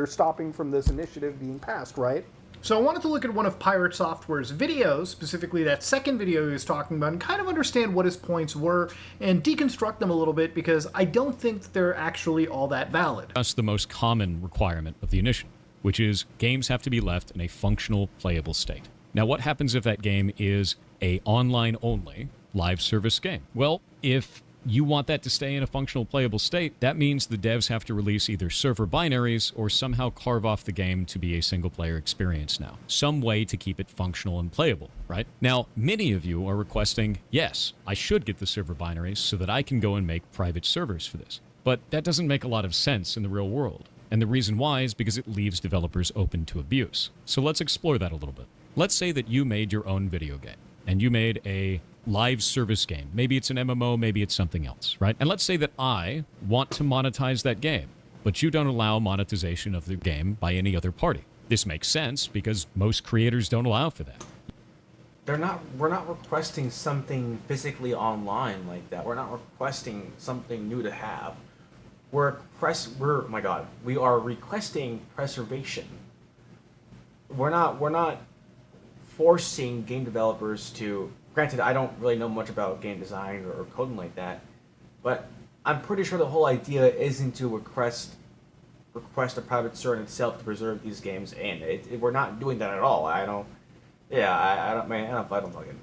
stopping from this initiative being passed, right? So I wanted to look at one of Pirate Software's videos, specifically that second video he was talking about, and kind of understand what his points were and deconstruct them a little bit, because I don't think that they're actually all that valid. That's the most common requirement of the initiative, which is games have to be left in a functional, playable state. Now, what happens if that game is a online-only live service game? Well, if you want that to stay in a functional, playable state, that means the devs have to release either server binaries or somehow carve off the game to be a single-player experience now. Some way to keep it functional and playable, right? Now, many of you are requesting, yes, I should get the server binaries so that I can go and make private servers for this. But that doesn't make a lot of sense in the real world. And the reason why is because it leaves developers open to abuse. So let's explore that a little bit. Let's say that you made your own video game, and you made a live service game. Maybe it's an MMO, maybe it's something else, right? And let's say that I want to monetize that game. but you don't allow monetization of the game by any other party. This makes sense because most creators don't allow for that. We're not requesting something physically online like that. We're not requesting something new to have. Oh my god, we are requesting preservation. We're not forcing game developers to. Granted, I don't really know much about game design or coding like that, but I'm pretty sure the whole idea isn't to request a private server itself to preserve these games, and we're not doing that at all. I don't fucking.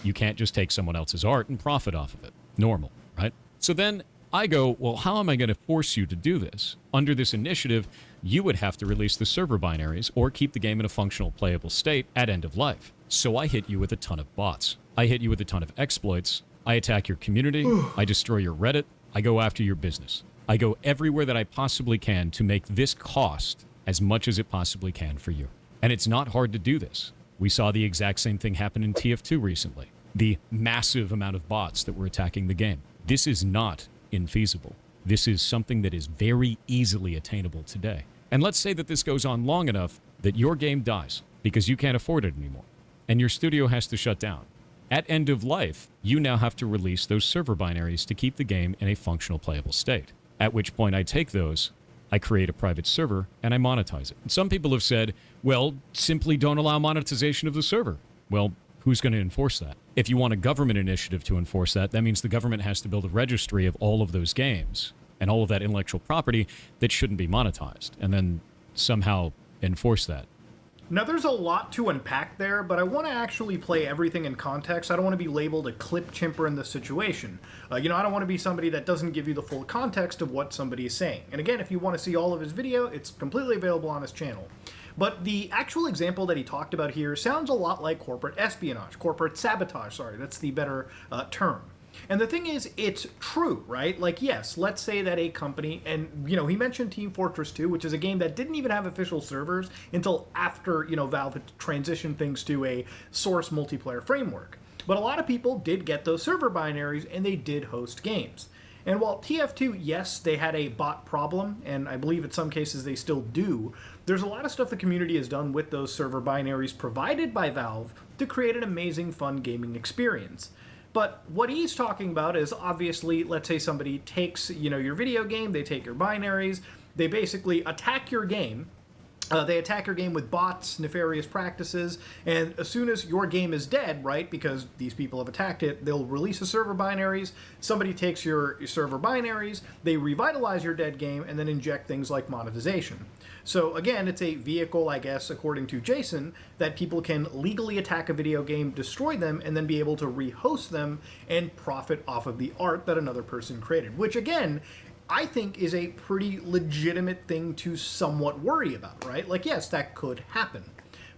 You can't just take someone else's art and profit off of it. Normal, right? So then I go, well, how am I going to force you to do this? Under this initiative, you would have to release the server binaries or keep the game in a functional, playable state at end of life. So I hit you with a ton of bots. I hit you with a ton of exploits. I attack your community. I destroy your Reddit. I go after your business. I go everywhere that I possibly can to make this cost as much as it possibly can for you. And it's not hard to do this. We saw the exact same thing happen in TF2 recently. The massive amount of bots that were attacking the game. This is not infeasible. This is something that is very easily attainable today. And let's say that this goes on long enough that your game dies because you can't afford it anymore, and your studio has to shut down. At end of life, you now have to release those server binaries to keep the game in a functional, playable state. At which point I take those, I create a private server, and I monetize it. And some people have said, well, simply don't allow monetization of the server. Well, who's going to enforce that? If you want a government initiative to enforce that, that means the government has to build a registry of all of those games and all of that intellectual property that shouldn't be monetized, and then somehow enforce that. Now, there's a lot to unpack there, but I want to actually play everything in context. I don't want to be labeled a clip chimper in this situation. I don't want to be somebody that doesn't give you the full context of what somebody is saying. And again, if you want to see all of his video, it's completely available on his channel. But the actual example that he talked about here sounds a lot like corporate espionage, corporate sabotage, sorry, that's the better term. And the thing is, it's true, right? Like, yes, let's say that a company, and, he mentioned Team Fortress 2, which is a game that didn't even have official servers until after, Valve had transitioned things to a source multiplayer framework. But a lot of people did get those server binaries, and they did host games. And while TF2, yes, they had a bot problem, and I believe in some cases they still do, there's a lot of stuff the community has done with those server binaries provided by Valve to create an amazing, fun gaming experience. But what he's talking about is obviously, let's say somebody takes, your video game, they take your binaries, they basically attack your game. They attack your game with bots, nefarious practices, and as soon as your game is dead, right, because these people have attacked it, they'll release a server binaries, somebody takes your server binaries, they revitalize your dead game, and then inject things like monetization. So again, it's a vehicle, I guess, according to Jason, that people can legally attack a video game, destroy them, and then be able to rehost them and profit off of the art that another person created, which again, I think is a pretty legitimate thing to somewhat worry about, right? Like, yes, that could happen.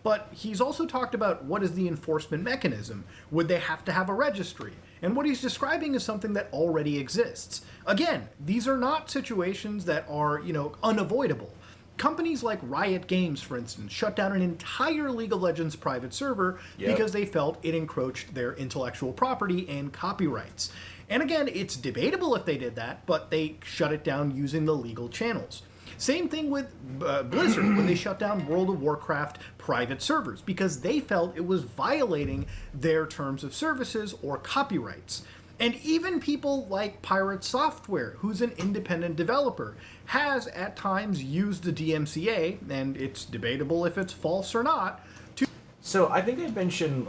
But he's also talked about what is the enforcement mechanism. Would they have to have a registry? And what he's describing is something that already exists. Again, these are not situations that are, unavoidable. Companies like Riot Games, for instance, shut down an entire League of Legends private server because they felt it encroached their intellectual property and copyrights. And again, it's debatable if they did that, but they shut it down using the legal channels. Same thing with Blizzard when they shut down World of Warcraft private servers because they felt it was violating their terms of services or copyrights. And even people like Pirate Software, who's an independent developer, has at times used the DMCA, and it's debatable if it's false or not. So I think I mentioned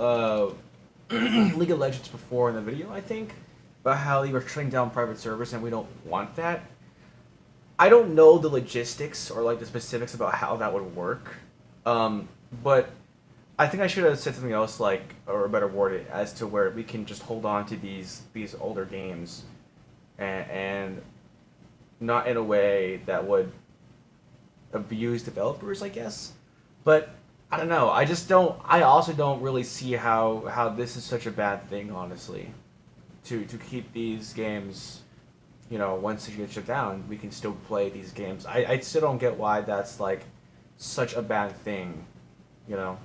League of Legends before in the video, I think, about how they were shutting down private servers and we don't want that. I don't know the logistics or the specifics about how that would work, but I think I should have said something else or better worded as to where we can just hold on to these older games and not in a way that would abuse developers, I guess. But I don't know. I also don't really see how this is such a bad thing, honestly. To keep these games, once they get shut down, we can still play these games. I still don't get why that's such a bad thing, To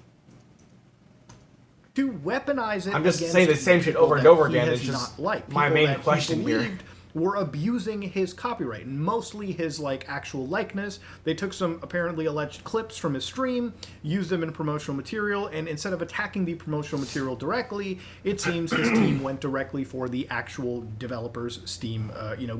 weaponize it. I'm just saying the same shit over and over again. It's just my my main question here. were abusing his copyright, and mostly his like actual likeness. They took some apparently alleged clips from his stream, used them in promotional material, and instead of attacking the promotional material directly, it seems his team went directly for the actual developer's Steam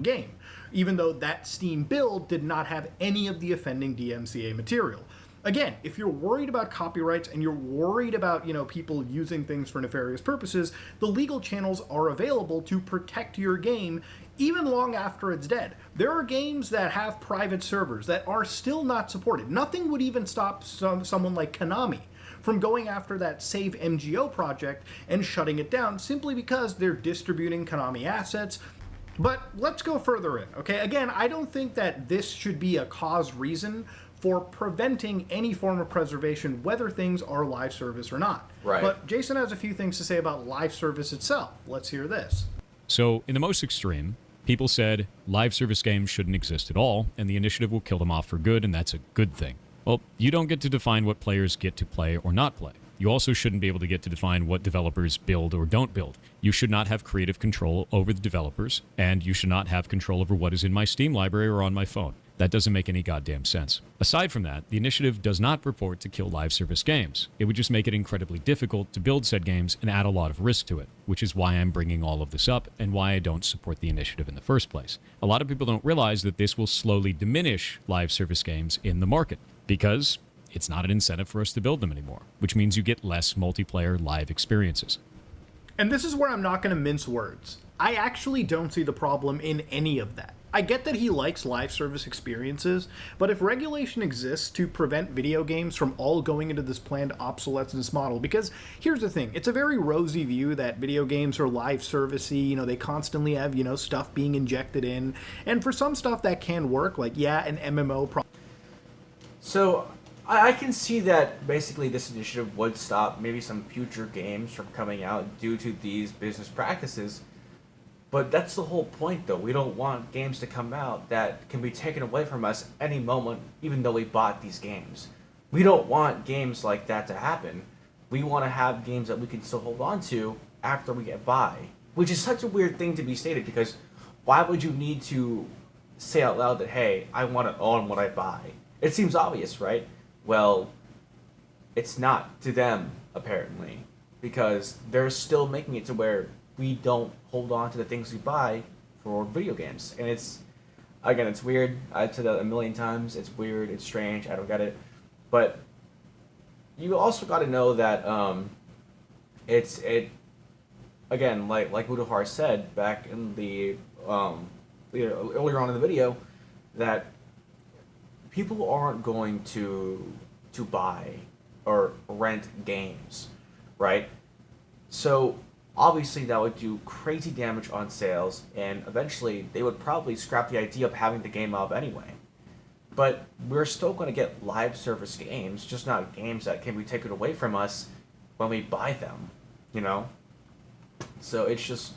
game, even though that Steam build did not have any of the offending DMCA material. Again, if you're worried about copyrights and you're worried about, people using things for nefarious purposes, the legal channels are available to protect your game even long after it's dead. There are games that have private servers that are still not supported. Nothing would even stop someone like Konami from going after that Save MGO project and shutting it down simply because they're distributing Konami assets. But let's go further in, okay? Again, I don't think that this should be a cause reason for preventing any form of preservation, whether things are live service or not. Right. But Jason has a few things to say about live service itself. Let's hear this. So, in the most extreme, people said live service games shouldn't exist at all, and the initiative will kill them off for good, and that's a good thing. Well, you don't get to define what players get to play or not play. You also shouldn't be able to get to define what developers build or don't build. You should not have creative control over the developers, and you should not have control over what is in my Steam library or on my phone. That doesn't make any goddamn sense. Aside from that, the initiative does not purport to kill live service games. It would just make it incredibly difficult to build said games and add a lot of risk to it, which is why I'm bringing all of this up and why I don't support the initiative in the first place. A lot of people don't realize that this will slowly diminish live service games in the market, because it's not an incentive for us to build them anymore, which means you get less multiplayer live experiences. And this is where I'm not going to mince words. I actually don't see the problem in any of that. I get that he likes live service experiences, but if regulation exists to prevent video games from all going into this planned obsolescence model, because here's the thing, it's a very rosy view that video games are live servicey, they constantly have, stuff being injected in, and for some stuff that can work, like, an MMO. So, I can see that basically this initiative would stop maybe some future games from coming out due to these business practices. But that's the whole point, though. We don't want games to come out that can be taken away from us any moment, even though we bought these games. We don't want games like that to happen. We want to have games that we can still hold on to after we get by. Which is such a weird thing to be stated, because why would you need to say out loud that, hey, I want to own what I buy? It seems obvious, right? Well, it's not to them, apparently, because they're still making it to where we don't hold on to the things we buy for video games. And it's weird. I've said that a million times. It's weird. It's strange. I don't get it. But you also got to know that again, like Mudahar said back in the earlier on in the video, that people aren't going to buy or rent games, right? So obviously that would do crazy damage on sales, and eventually they would probably scrap the idea of having the game up anyway. But we're still going to get live service games, just not games that can be taken away from us when we buy them, So it's just,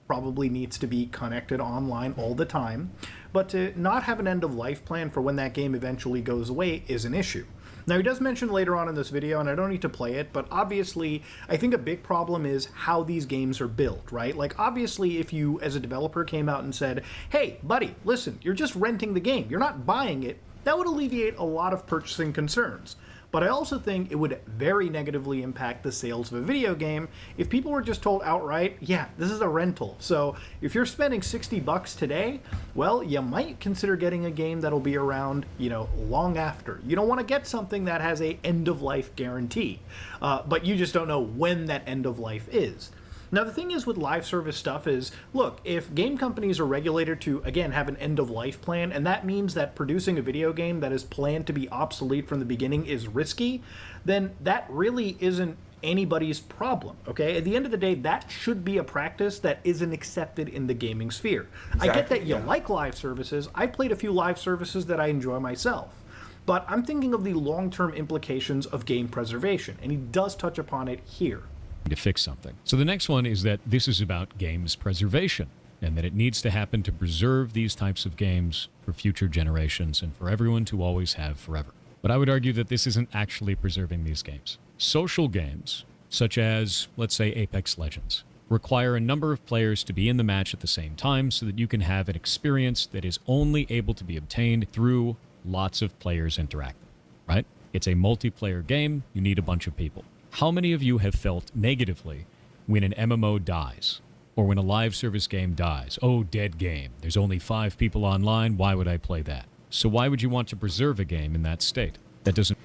Probably needs to be connected online all the time, but to not have an end-of-life plan for when that game eventually goes away is an issue. Now, he does mention later on in this video, and I don't need to play it, but obviously, I think a big problem is how these games are built, right? Like, obviously, if you, as a developer, came out and said, hey, buddy, listen, you're just renting the game, you're not buying it, that would alleviate a lot of purchasing concerns. But I also think it would very negatively impact the sales of a video game if people were just told outright, yeah, this is a rental. So if you're spending $60 today, well, you might consider getting a game that'll be around, long after. You don't want to get something that has a end-of-life guarantee, but you just don't know when that end of life is. Now, the thing is with live service stuff is, look, if game companies are regulated to, again, have an end-of-life plan, and that means that producing a video game that is planned to be obsolete from the beginning is risky, then that really isn't anybody's problem, okay? At the end of the day, that should be a practice that isn't accepted in the gaming sphere. Exactly, I get that you like live services. I played a few live services that I enjoy myself. But I'm thinking of the long-term implications of game preservation, and he does touch upon it here. To fix something. So the next one is that this is about games preservation, and that it needs to happen to preserve these types of games for future generations and for everyone to always have forever. But I would argue that this isn't actually preserving these games. Social games, such as, let's say, Apex Legends, require a number of players to be in the match at the same time so that you can have an experience that is only able to be obtained through lots of players interacting, right? It's a multiplayer game. You need a bunch of people. How many of you have felt negatively when an MMO dies or when a live service game dies? Oh, dead game. There's only 5 people online. Why would I play that? So why would you want to preserve a game in that state? That doesn't...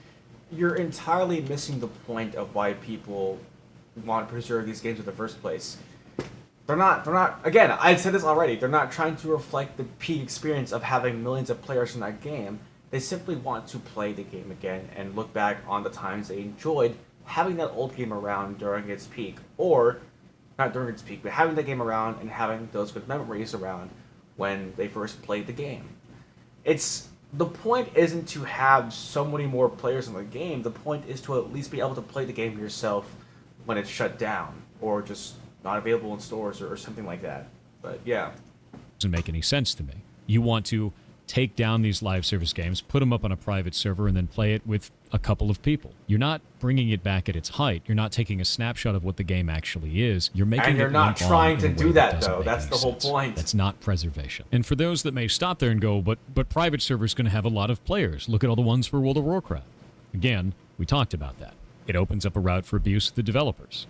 You're entirely missing the point of why people want to preserve these games in the first place. They're not, again, I said this already, they're not trying to reflect the peak experience of having millions of players in that game. They simply want to play the game again and look back on the times they enjoyed having that old game around during its peak, or not during its peak, but having the game around and having those good memories around when they first played the game. The point isn't to have so many more players in the game. The point is to at least be able to play the game yourself when it's shut down or just not available in stores or something like that. But yeah, doesn't make any sense to me. You want to take down these live service games, put them up on a private server, and then play it with a couple of people. You're not bringing it back at its height. You're not taking a snapshot of what the game actually is. You're making and you're it not limp trying on to in a way do that doesn't though. make That's any the whole sense. point. That's not preservation. And for those that may stop there and go, but private servers going to have a lot of players. Look at all the ones for World of Warcraft. Again, we talked about that. It opens up a route for abuse of the developers.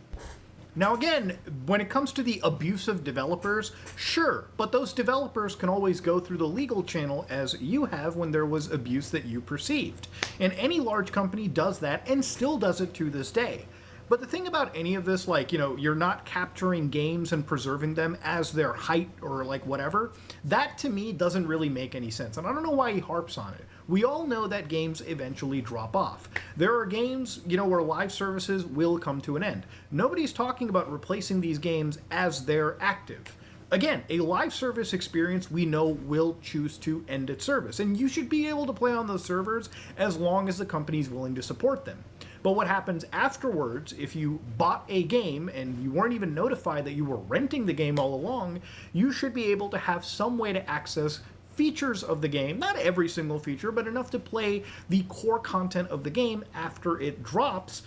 Now again, when it comes to the abuse of developers, sure, but those developers can always go through the legal channel as you have when there was abuse that you perceived. And any large company does that and still does it to this day. But the thing about any of this, like, you're not capturing games and preserving them as their height or like whatever, that to me doesn't really make any sense. And I don't know why he harps on it. We all know that games eventually drop off. There are games, where live services will come to an end. Nobody's talking about replacing these games as they're active. Again, a live service experience we know will choose to end its service, and you should be able to play on those servers as long as the company's willing to support them. But what happens afterwards, if you bought a game and you weren't even notified that you were renting the game all along, you should be able to have some way to access features of the game, not every single feature, but enough to play the core content of the game after it drops,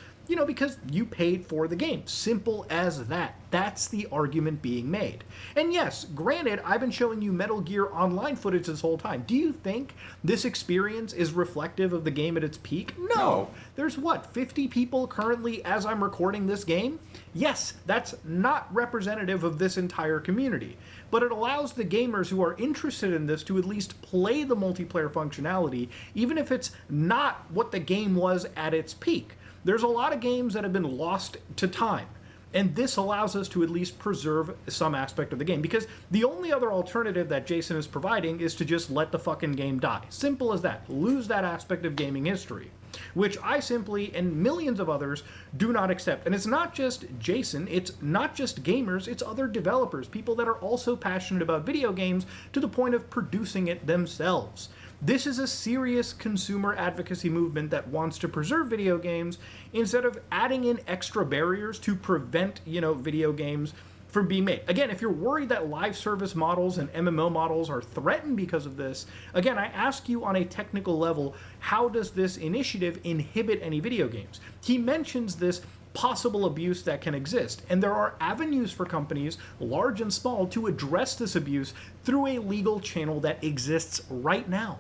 because you paid for the game. Simple as that. That's the argument being made. And yes, granted, I've been showing you Metal Gear Online footage this whole time. Do you think this experience is reflective of the game at its peak? No. There's 50 people currently as I'm recording this game? Yes, that's not representative of this entire community. But it allows the gamers who are interested in this to at least play the multiplayer functionality, even if it's not what the game was at its peak. There's a lot of games that have been lost to time, and this allows us to at least preserve some aspect of the game, because the only other alternative that Jason is providing is to just let the fucking game die. Simple as that. Lose that aspect of gaming history, which I simply, and millions of others, do not accept. And it's not just Jason, it's not just gamers, it's other developers, people that are also passionate about video games to the point of producing it themselves. This is a serious consumer advocacy movement that wants to preserve video games instead of adding in extra barriers to prevent, video games from being made. Again, if you're worried that live service models and MMO models are threatened because of this, again, I ask you on a technical level, how does this initiative inhibit any video games? He mentions this possible abuse that can exist, and there are avenues for companies, large and small, to address this abuse through a legal channel that exists right now.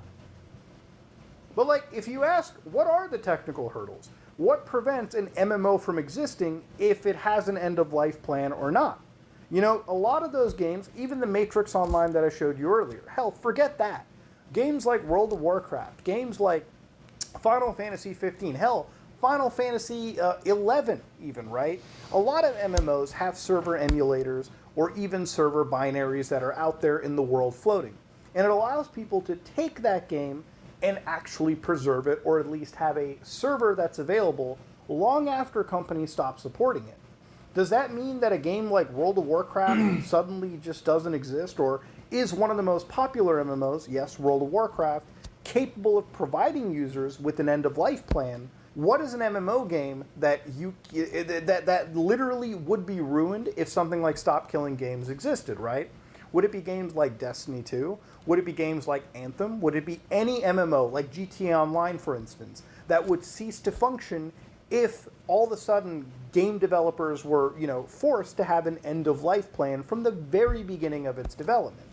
But if you ask, what are the technical hurdles? What prevents an MMO from existing if it has an end-of-life plan or not? A lot of those games, even the Matrix Online that I showed you earlier, hell, forget that. Games like World of Warcraft, games like Final Fantasy 15, hell, Final Fantasy 11 even, right? A lot of MMOs have server emulators or even server binaries that are out there in the world floating. And it allows people to take that game and actually preserve it, or at least have a server that's available long after companies stop supporting it. Does that mean that a game like World of Warcraft suddenly just doesn't exist, or is one of the most popular MMOs, yes, World of Warcraft, capable of providing users with an end-of-life plan? What is an MMO game that that literally would be ruined if something like Stop Killing Games existed, right? Would it be games like Destiny 2? Would it be games like Anthem? Would it be any MMO, like GTA Online, for instance, that would cease to function if all of a sudden game developers were, forced to have an end-of-life plan from the very beginning of its development?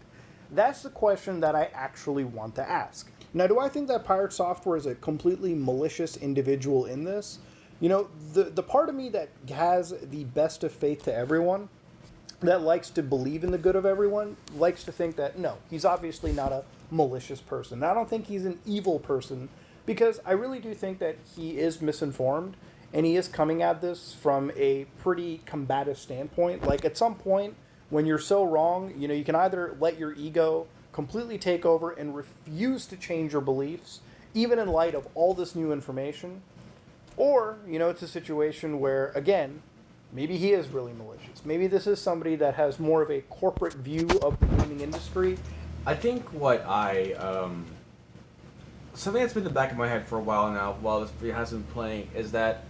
That's the question that I actually want to ask. Now, do I think that Pirate Software is a completely malicious individual in this? The part of me that has the best of faith to everyone, that likes to believe in the good of everyone, likes to think that, no, he's obviously not a malicious person. I don't think he's an evil person, because I really do think that he is misinformed, and he is coming at this from a pretty combative standpoint. Like, at some point, when you're so wrong, you can either let your ego completely take over and refuse to change your beliefs, even in light of all this new information, or, it's a situation where, again, maybe he is really malicious. Maybe this is somebody that has more of a corporate view of the gaming industry. I think something that's been in the back of my head for a while now, while this video has been playing, is that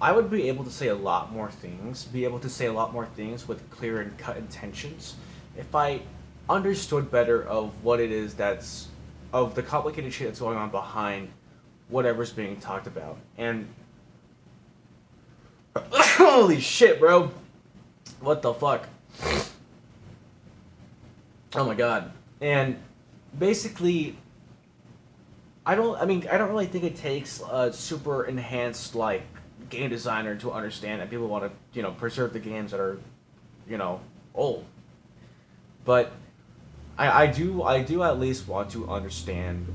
I would be able to say a lot more things, with clear and cut intentions, if I understood better of what it is of the complicated shit that's going on behind whatever's being talked about. And holy shit, bro. What the fuck? Oh my god. And basically, I don't really think it takes a super enhanced, game designer to understand that people want to, preserve the games that are, old. But I do at least want to understand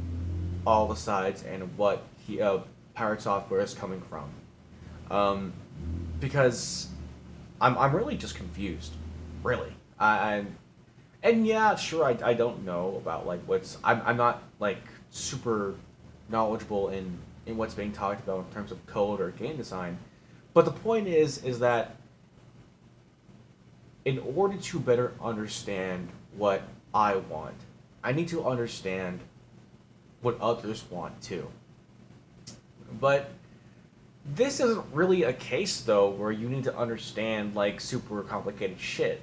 all the sides and what Pirate Software is coming from. Because I'm really just confused. Really. And yeah, sure, I don't know about, I'm not, super knowledgeable in what's being talked about in terms of code or game design. But the point is that in order to better understand what I want, I need to understand what others want too. But this isn't really a case, though, where you need to understand, super complicated shit.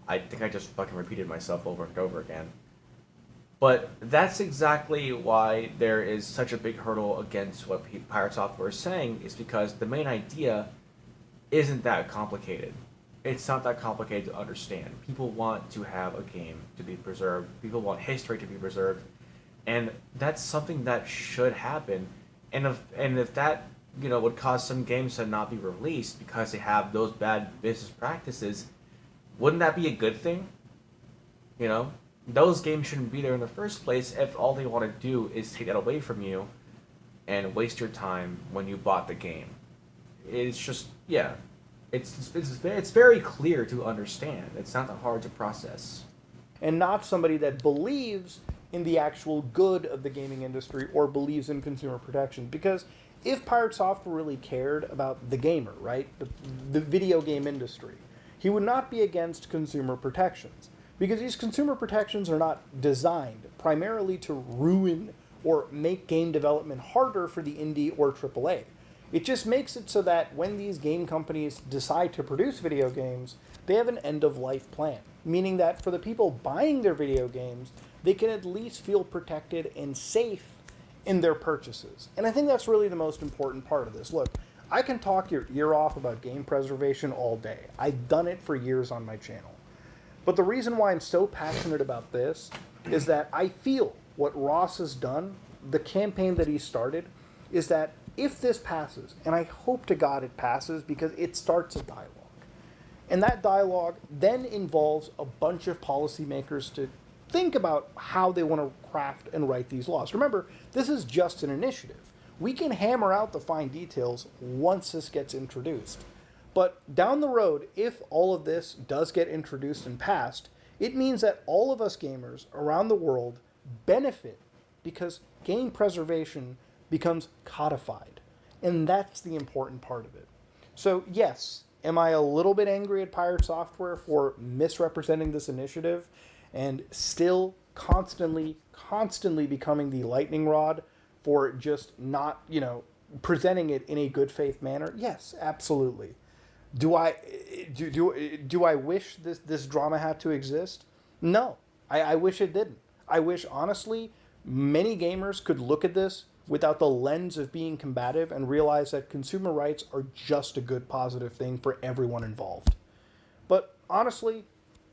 I think I just fucking repeated myself over and over again. But that's exactly why there is such a big hurdle against what Pirate Software is saying, is because the main idea isn't that complicated. It's not that complicated to understand. People want to have a game to be preserved. People want history to be preserved. And that's something that should happen. And if that, would cause some games to not be released because they have those bad business practices, wouldn't that be a good thing? Those games shouldn't be there in the first place if all they want to do is take that away from you and waste your time when you bought the game. It's just, yeah, it's very clear to understand. It's not that hard to process. And not somebody that believes in the actual good of the gaming industry or believes in consumer protection. Because if Pirate Software really cared about the gamer, right, the video game industry, he would not be against consumer protections. Because these consumer protections are not designed primarily to ruin or make game development harder for the indie or AAA. It just makes it so that when these game companies decide to produce video games, they have an end-of-life plan. Meaning that for the people buying their video games, they can at least feel protected and safe in their purchases. And I think that's really the most important part of this. Look, I can talk your ear off about game preservation all day. I've done it for years on my channel. But the reason why I'm so passionate about this is that I feel what Ross has done, the campaign that he started, is that if this passes, and I hope to God it passes because it starts a dialogue, and that dialogue then involves a bunch of policymakers to think about how they want to craft and write these laws. Remember, this is just an initiative. We can hammer out the fine details once this gets introduced. But down the road, if all of this does get introduced and passed, it means that all of us gamers around the world benefit because game preservation becomes codified. And that's the important part of it. So yes, am I a little bit angry at Pirate Software for misrepresenting this initiative and still constantly becoming the lightning rod for just not, presenting it in a good faith manner? Yes, absolutely. Do I wish this drama had to exist? No, I wish it didn't. I wish, honestly, many gamers could look at this without the lens of being combative and realize that consumer rights are just a good positive thing for everyone involved. But honestly,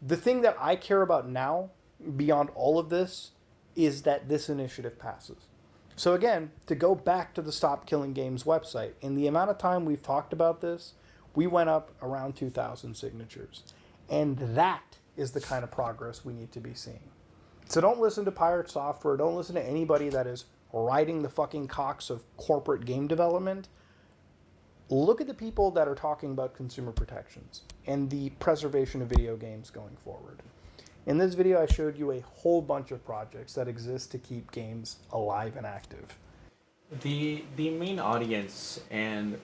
the thing that I care about now, beyond all of this, is that this initiative passes. So again, to go back to the Stop Killing Games website, in the amount of time we've talked about this, we went up around 2,000 signatures. And that is the kind of progress we need to be seeing. So don't listen to Pirate Software, don't listen to anybody that is riding the fucking cocks of corporate game development. Look at the people that are talking about consumer protections and the preservation of video games going forward. In this video, I showed you a whole bunch of projects that exist to keep games alive and active. The main audience and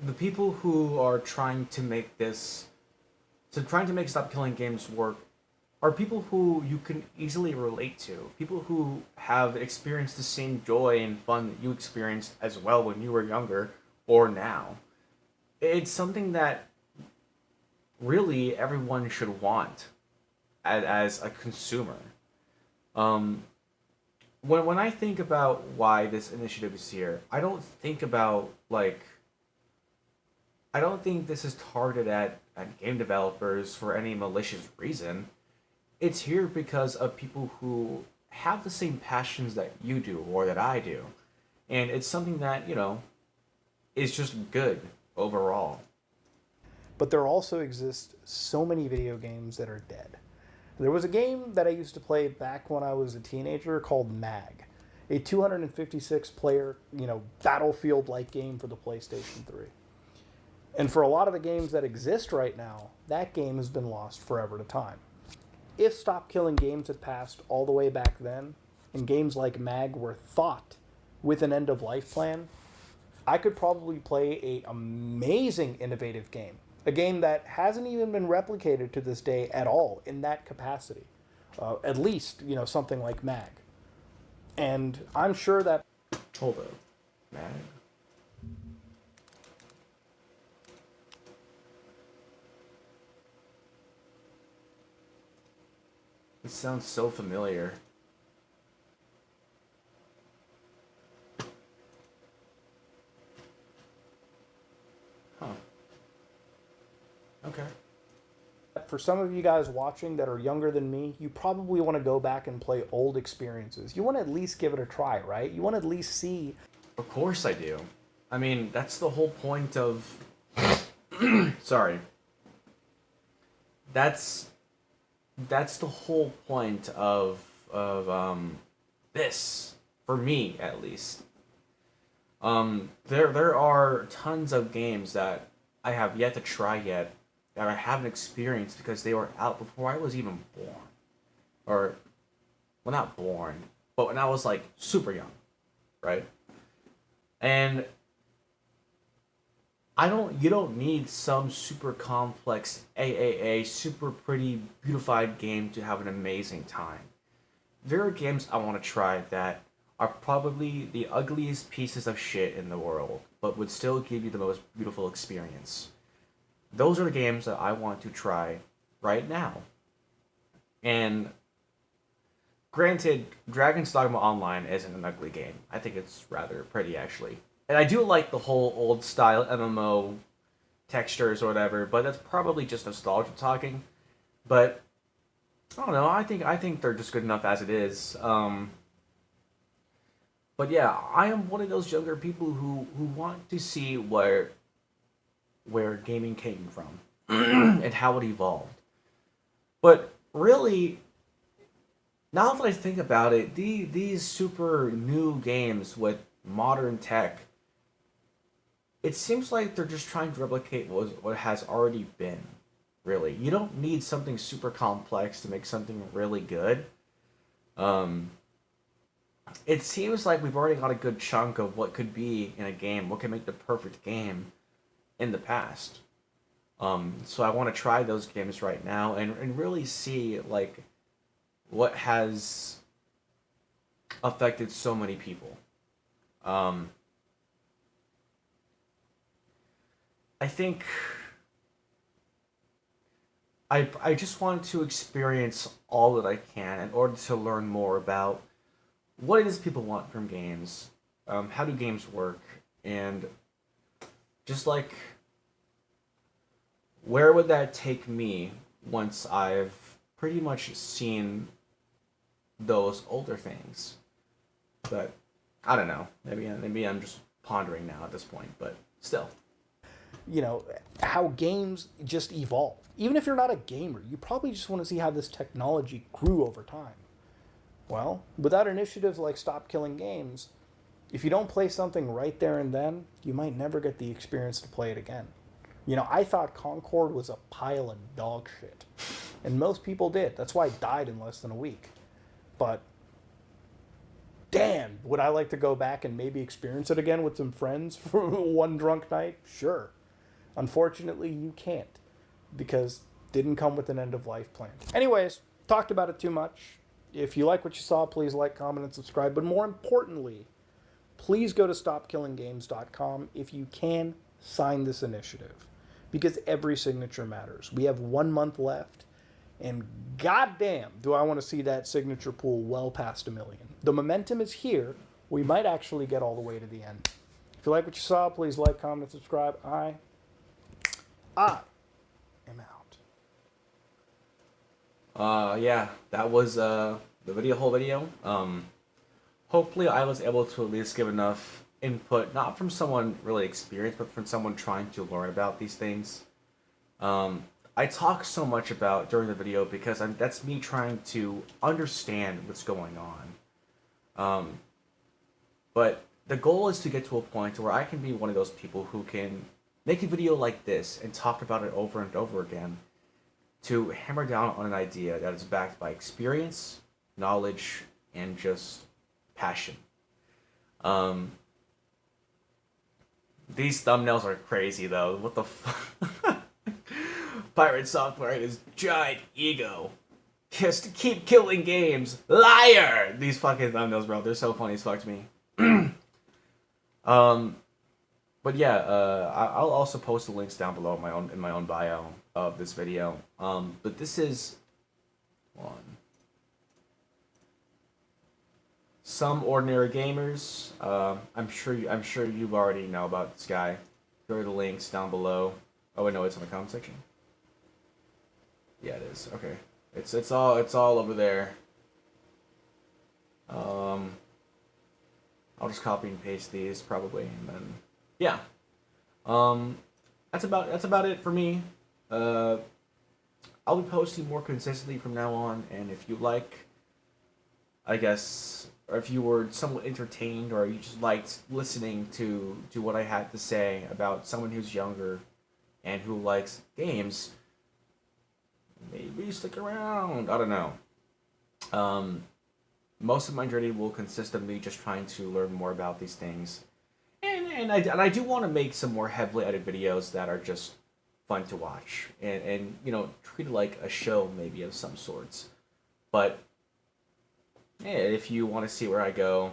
the people who are trying to make Stop Killing Games work are people who you can easily relate to. People who have experienced the same joy and fun that you experienced as well when you were younger or now. It's something that really everyone should want as a consumer. When I think about why this initiative is here, I don't think this is targeted at game developers for any malicious reason. It's here because of people who have the same passions that you do or that I do. And it's something that, is just good overall. But there also exist so many video games that are dead. There was a game that I used to play back when I was a teenager called MAG, a 256 player, battlefield-like game for the PlayStation 3. And for a lot of the games that exist right now, that game has been lost forever to time. If Stop Killing Games had passed all the way back then, and games like MAG were thought with an end-of-life plan, I could probably play an amazing, innovative game. A game that hasn't even been replicated to this day at all in that capacity. At least, something like MAG. And I'm sure that... Hold up. MAG? It sounds so familiar. Huh. Okay. For some of you guys watching that are younger than me, you probably want to go back and play old experiences. You want to at least give it a try, right? You want to at least see... Of course I do. I mean, that's the whole point of... Sorry. That's the whole point of this, for me at least. There are tons of games that I have yet to try yet that I haven't experienced because they were out before I was even born. Or, well, not born, but when I was like super young, right? And you don't need some super complex AAA, super pretty, beautified game to have an amazing time. There are games I want to try that are probably the ugliest pieces of shit in the world, but would still give you the most beautiful experience. Those are the games that I want to try right now. And granted, Dragon's Dogma Online isn't an ugly game. I think it's rather pretty, actually. And I do like the whole old style MMO textures or whatever, but that's probably just nostalgia talking. But I don't know. I think they're just good enough as it is. But yeah, I am one of those younger people who want to see where gaming came from and how it evolved. But really, now that I think about it, these super new games with modern tech, it seems like they're just trying to replicate what has already been, really. You don't need something super complex to make something really good. It seems like we've already got a good chunk of what could be in a game, what can make the perfect game in the past. So I want to try those games right now and really see, like, what has affected so many people. I think I just want to experience all that I can in order to learn more about what it is people want from games, how do games work, and just like where would that take me once I've pretty much seen those older things. But I don't know. Maybe I'm just pondering now at this point, but still. You know, how games just evolve. Even if you're not a gamer, you probably just want to see how this technology grew over time. Well, without initiatives like Stop Killing Games, if you don't play something right there and then, you might never get the experience to play it again. You know, I thought Concord was a pile of dog shit. And most people did. That's why it died in less than a week. But damn, would I like to go back and maybe experience it again with some friends for one drunk night? Sure. Unfortunately, you can't, because it didn't come with an end of life plan. Anyways, talked about it too much. If you like what you saw, please like, comment, and subscribe. But more importantly, please go to stopkillinggames.com. If you can, sign this initiative, because every signature matters. We have 1 month left, and goddamn, do I want to see that signature pool well past 1 million. The momentum is here. We might actually get all the way to the end. If you like what you saw, please like, comment, and subscribe. I am out. Yeah, that was the whole video. Hopefully I was able to at least give enough input, not from someone really experienced, but from someone trying to learn about these things. I talk so much about during the video because that's me trying to understand what's going on. But the goal is to get to a point where I can be one of those people who can make a video like this and talk about it over and over again to hammer down on an idea that is backed by experience, knowledge, and just passion. These thumbnails are crazy though. What the fuck? Pirate Software and his giant ego. Just to keep killing games. Liar! These fucking thumbnails, bro. They're so funny as fuck to me. But yeah, I'll also post the links down below in my own bio of this video. But this is some ordinary gamers. I'm sure you already know about this guy. Go to the links down below. Oh wait, no, it's in the comment section. Yeah, it is. Okay, it's all over there. I'll just copy and paste these probably, and then yeah. That's about it for me. I'll be posting more consistently from now on, and if you like, I guess, or if you were somewhat entertained, or you just liked listening to what I had to say about someone who's younger and who likes games, maybe stick around. I don't know. Most of my journey will consist of me just trying to learn more about these things, and I do want to make some more heavily edited videos that are just fun to watch and you know, treat it like a show maybe of some sorts. But yeah, if you want to see where I go,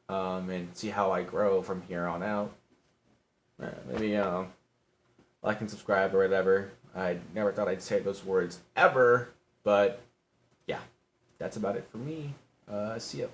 and see how I grow from here on out, maybe like and subscribe or whatever. I never thought I'd say those words ever, but yeah, that's about it for me. See ya.